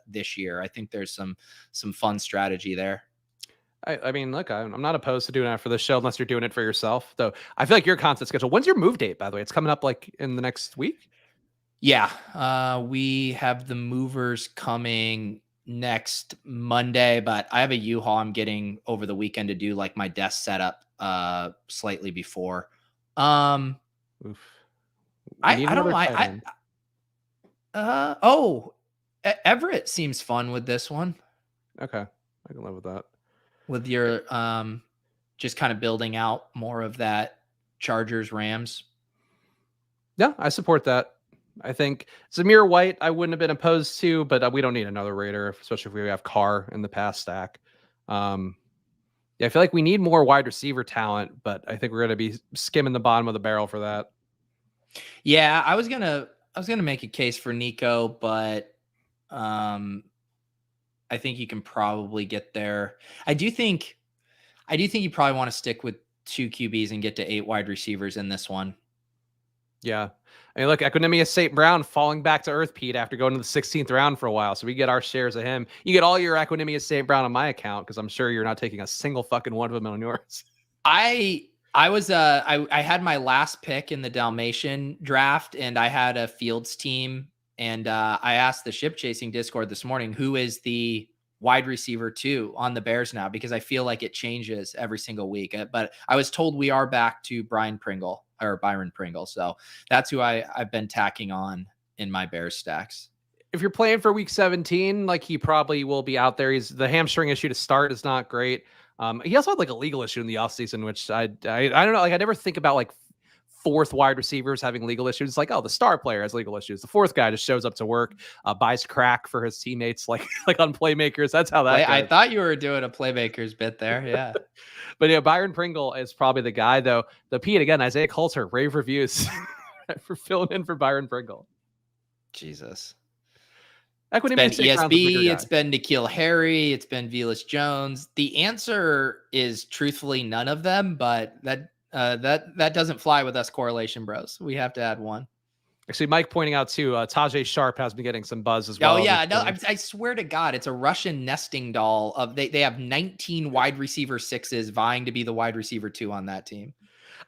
this year. I think there's some fun strategy there. I mean, look, I'm not opposed to doing that for the show unless you're doing it for yourself. Though I feel like your content schedule. When's your move date, by the way? It's coming up like in the next week. Yeah, we have the movers coming next Monday, but I have a U-Haul I'm getting over the weekend to do like my desk setup slightly before. I don't mind. Everett seems fun with this one. Okay, I can live with that. With your just kind of building out more of that Chargers Rams. Yeah, I support that. I think Zamir White, I wouldn't have been opposed to, but we don't need another Raider, especially if we have Carr in the pass stack. Yeah, I feel like we need more wide receiver talent, but I think we're going to be skimming the bottom of the barrel for that. Yeah, I was gonna make a case for Nico, but I think you can probably get there. I do think you probably want to stick with 2 QBs and get to 8 wide receivers in this one. Yeah. I mean, look, Equinemius St. Brown falling back to earth, Pete, after going to the 16th round for a while. So we get our shares of him. You get all your Equinemius St. Brown on my account because I'm sure you're not taking a single fucking one of them on yours. I had my last pick in the Dalmatian draft, and I had a Fields team. And I asked the Ship Chasing Discord this morning, who is the wide receiver 2 on the Bears now? Because I feel like it changes every single week. But I was told we are back to Brian Pringle. or Byron Pringle. So that's who I've been tacking on in my Bears stacks. If you're playing for week 17, like he probably will be out there. He's the hamstring issue to start is not great. He also had like a legal issue in the offseason, which I don't know. Like I never think about like fourth wide receivers having legal issues. It's like, oh, the star player has legal issues. The fourth guy just shows up to work, buys crack for his teammates, like on playmakers. That's how that goes. I thought you were doing a playmakers bit there. Yeah. But yeah, Byron Pringle is probably the guy though. The Pete again, Isaiah Coulter, rave reviews for filling in for Byron Pringle. Jesus. It's been ESB, it's been N'Keal Harry, it's been Velus Jones. The answer is truthfully none of them, but that doesn't fly with us correlation bros. We have to add one. Actually, Mike pointing out too, Tajay Sharp has been getting some buzz as well. Oh yeah, no, I swear to God, it's a Russian nesting doll of they have 19 wide receiver 6s vying to be the wide receiver 2 on that team.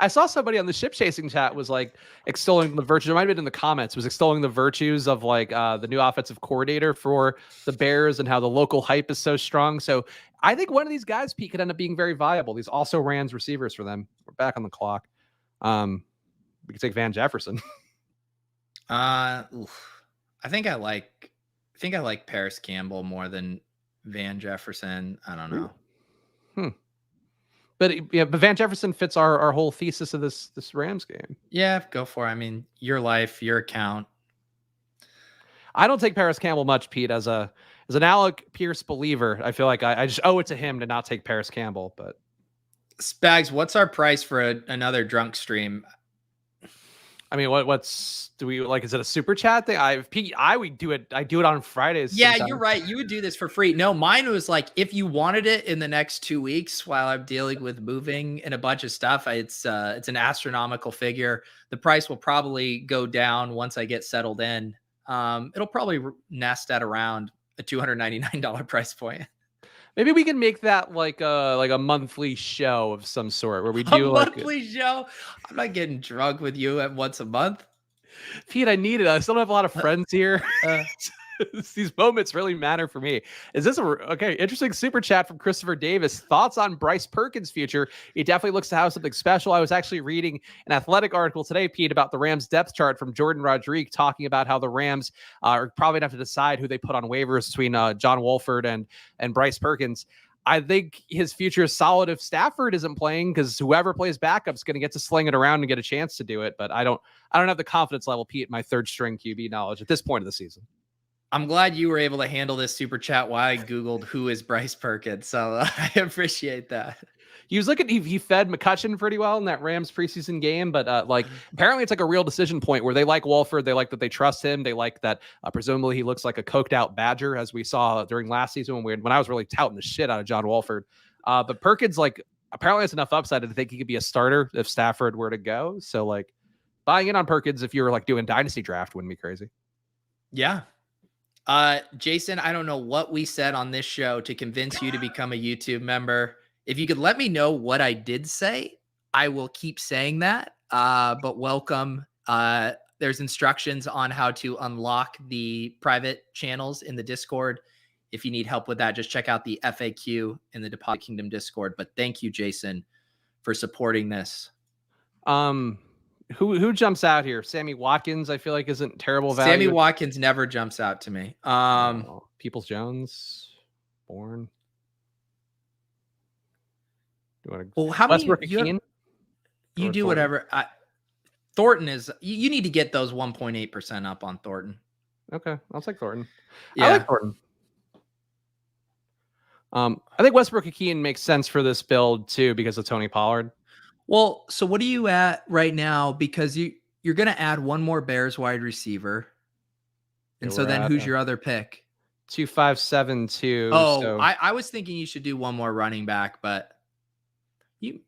I saw somebody on the ship chasing chat was like extolling the virtues. It might have been in the comments, was extolling the virtues of like the new offensive coordinator for the Bears and how the local hype is so strong. So I think one of these guys, Pete, could end up being very viable. These also Rams receivers for them. We're back on the clock. We could take Van Jefferson. I think I like Paris Campbell more than Van Jefferson. I don't know. But yeah, but Van Jefferson fits our whole thesis of this Rams game. Yeah, go for it. I mean, your life, your account. I don't take Paris Campbell much, Pete, as an Alec Pierce believer. I feel like I just owe it to him to not take Paris Campbell. But Spags, what's our price for another drunk stream? I mean, do we like? Is it a super chat thing? I would do it. I do it on Fridays. Yeah, sometimes. You're right. You would do this for free. No, mine was like, if you wanted it in the next 2 weeks while I'm dealing with moving and a bunch of stuff, it's an astronomical figure. The price will probably go down once I get settled in. It'll probably nest at around a $299 price point. Maybe we can make that like a monthly show of some sort where we do a monthly show. I'm not getting drunk with you at once a month. Pete, I need it. I still don't have a lot of friends here. These moments really matter for me. Is this interesting super chat from Christopher Davis? Thoughts on Bryce Perkins' future? He definitely looks to have something special. I was actually reading an Athletic article today, Pete, about the Rams depth chart from Jordan Rodriguez, talking about how the Rams are probably going to have to decide who they put on waivers between John Wolford and Bryce Perkins. I think his future is solid if Stafford isn't playing, because whoever plays backup is going to get to sling it around and get a chance to do it. But I don't have the confidence level, Pete, my third string QB knowledge at this point of the season. I'm glad you were able to handle this super chat while I Googled who is Bryce Perkins. So I appreciate that. He was he fed McCutcheon pretty well in that Rams preseason game, but apparently it's like a real decision point where they like Wolford. They like that they trust him. They like that presumably he looks like a coked out Badger, as we saw during last season when I was really touting the shit out of John Wolford. But Perkins apparently has enough upside to think he could be a starter if Stafford were to go. So buying in on Perkins if you were doing dynasty draft wouldn't be crazy. Yeah. Jason, I don't know what we said on this show to convince you to become a YouTube member. If you could let me know what I did say, I will keep saying that. But welcome. There's instructions on how to unlock the private channels in the Discord. If you need help with that, just check out the FAQ in the Deposit Kingdom Discord. But thank you, Jason, for supporting this. Who jumps out here? Sammy Watkins, I feel like isn't terrible value. Sammy Watkins never jumps out to me. Peoples Jones, Bourne. How many? You do whatever. Thornton is. You need to get those 1.8% up on Thornton. Okay, I'll take Thornton. Yeah. I like Thornton. I think Westbrook-Ikhine makes sense for this build too because of Tony Pollard. Well, so what are you at right now? Because you're going to add one more Bears wide receiver. And so then who's your other pick? 2.572. Oh, so. I was thinking you should do one more running back, but you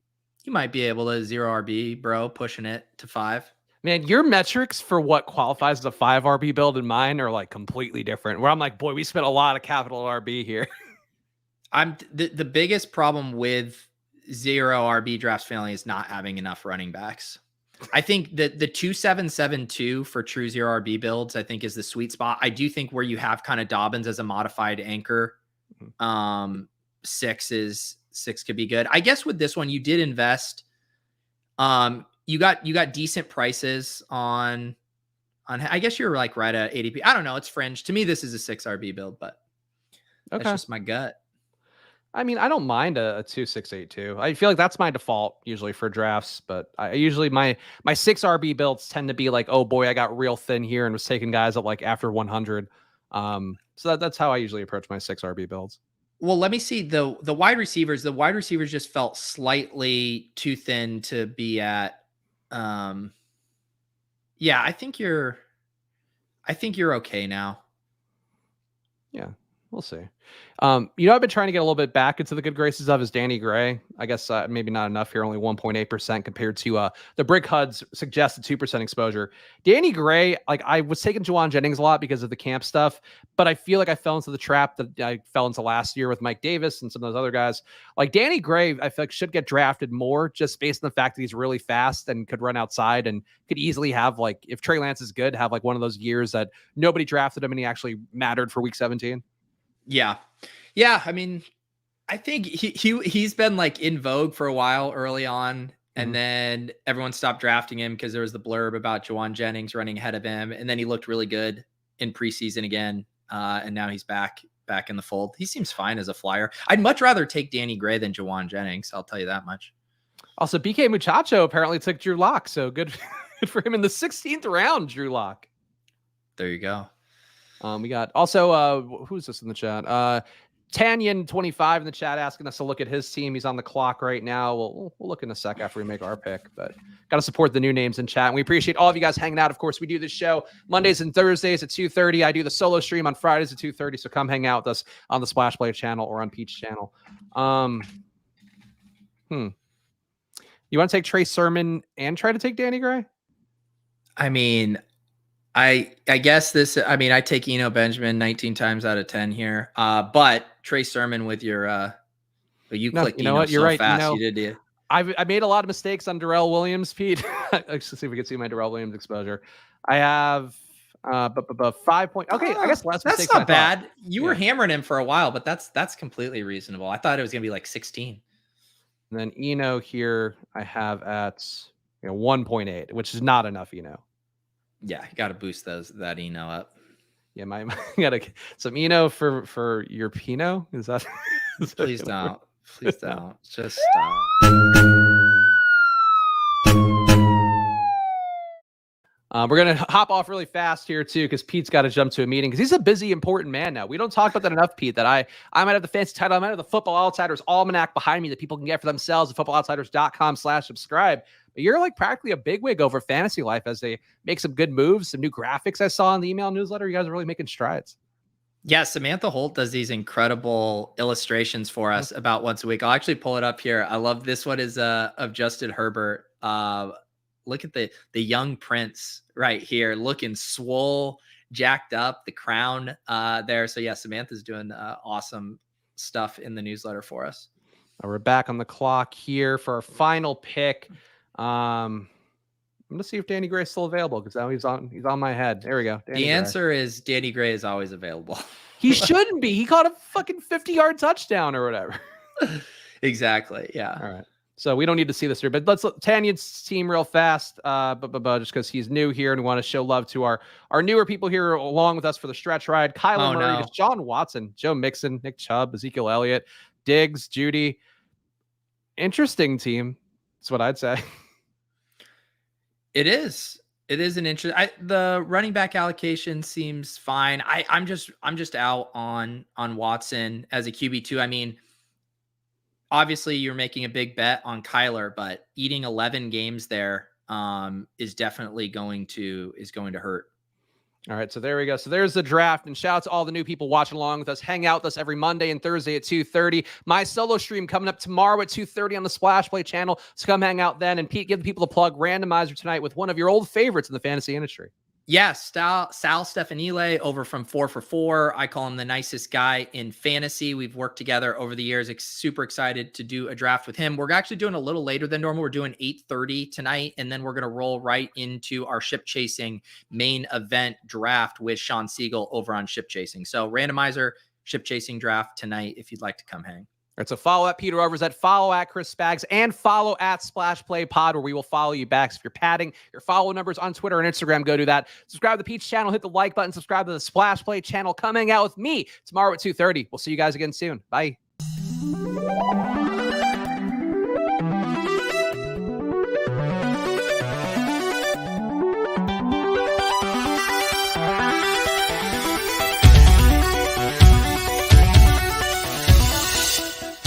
might be able to 0 RB, bro, pushing it to 5. Man, your metrics for what qualifies as a 5 RB build and mine are completely different. Where I'm boy, we spent a lot of capital RB here. I'm the biggest problem with 0 RB drafts failing is not having enough running backs. I think that the 2.772 for true 0 RB builds, I think, is the sweet spot. I do think where you have kind of Dobbins as a modified anchor, 6 could be good. I guess with this one, you did invest. you got decent prices on I guess you're like right at ADP. I don't know. It's fringe. To me, this is a 6 RB build, but that's Okay. just my gut. I mean, I don't mind a 2-6-8-2. I feel like that's my default usually for drafts, but I usually my 6 RB builds tend to be like, oh boy, I got real thin here and was taking guys at like after 100. So that's how I usually approach my 6 RB builds. Well, let me see the wide receivers. The wide receivers just felt slightly too thin to be at. Um, yeah, I think you're okay now. Yeah, we'll see. I've been trying to get a little bit back into the good graces of is Danny Gray. I guess maybe not enough here, only 1.8% compared to the Brick HUD's suggested 2% exposure. Danny Gray, like I was taking Juwan Jennings a lot because of the camp stuff, but I feel like I fell into the trap that I fell into last year with Mike Davis and some of those other guys. Like Danny Gray, I feel like should get drafted more just based on the fact that he's really fast and could run outside and could easily have like, if Trey Lance is good, have like one of those years that nobody drafted him and he actually mattered for week 17. Yeah. Yeah. I mean, I think he's been like in vogue for a while early on. And then everyone stopped drafting him because there was the blurb about Juwan Jennings running ahead of him. And then he looked really good in preseason again. And now he's back in the fold. He seems fine as a flyer. I'd much rather take Danny Gray than Juwan Jennings. I'll tell you that much. Also, BK Muchacho apparently took Drew Lock. So good for him in the 16th round, Drew Lock. There you go. We got also, who's this in the chat? Tanyan25 in the chat asking us to look at his team. He's on the clock right now. We'll look in a sec after we make our pick, but got to support the new names in chat. And we appreciate all of you guys hanging out. Of course, we do this show Mondays and Thursdays at 2:30. I do the solo stream on Fridays at 2:30. So come hang out with us on the Splash Play channel or on Peach channel. You want to take Trey Sermon and try to take Danny Gray? I mean, I guess I take Eno Benjamin 19 times out of 10 here. But Trey Sermon with your clicked Eno what? You're right. Fast. You did. I made a lot of mistakes on Darrell Williams, Pete. Let's see if we can see my Darrell Williams exposure. I have 5 point. Okay, I guess less mistakes. That's not bad. You were hammering him for a while, but that's completely reasonable. I thought it was gonna be like 16. And then Eno here I have at 1.8, which is not enough, Yeah, you got to boost that Eno up. Yeah, my got some Eno for your Pinot. Is that? Please don't. Please don't. Just stop. We're going to hop off really fast here, too, because Pete's got to jump to a meeting because he's a busy, important man now. We don't talk about that enough, Pete, that I might have the fancy title. I might have the Football Outsiders Almanac behind me that people can get for themselves at footballoutsiders.com/subscribe. But you're like practically a bigwig over Fantasy Life as they make some good moves, some new graphics I saw in the email newsletter. You guys are really making strides. Yeah, Samantha Holt does these incredible illustrations for us about once a week. I'll actually pull it up here. I love this one is of Justin Herbert. Look at the young prince right here, looking swole, jacked up, the crown there. So yeah, Samantha's doing awesome stuff in the newsletter for us. We're back on the clock here for our final pick. I'm gonna see if Danny Gray is still available because now he's on my head. There we go. The answer is Danny Gray is always available. He shouldn't be. He caught a fucking 50-yard touchdown or whatever. Exactly. Yeah. All right. So we don't need to see this here, but let's look Tanyan's team real fast. Just because he's new here and we want to show love to our newer people here along with us for the stretch ride. Kyler Murray, John Watson, Joe Mixon, Nick Chubb, Ezekiel Elliott, Diggs, Judy. Interesting team. That's what I'd say. It is. It is an interesting. The running back allocation seems fine. I'm just out on Watson as a QB2. I mean, obviously you're making a big bet on Kyler, but eating 11 games there is definitely going to hurt. All right, so there we go. So there's the draft, and shout out to all the new people watching along with us. Hang out with us every Monday and Thursday at 2:30. My solo stream coming up tomorrow at 2:30 on the Splash Play channel. So come hang out then. And Pete, give the people a plug. Randomizer tonight with one of your old favorites in the fantasy industry. Yes, Sal Stefanile over from 4 for 4. I call him the nicest guy in fantasy. We've worked together over the years. Super excited to do a draft with him. We're actually doing a little later than normal. We're doing 8:30 tonight, and then we're going to roll right into our ship chasing main event draft with Sean Siegel over on ship chasing. So randomizer ship chasing draft tonight if you'd like to come hang. All right, so follow at Peter Overzet, follow at Chris Spags, and follow at Splash Play Pod, where we will follow you back. So if you're padding your follow numbers on Twitter and Instagram, go do that. Subscribe to the Peach channel, hit the like button, subscribe to the Splash Play channel coming out with me tomorrow at 2:30. We'll see you guys again soon. Bye.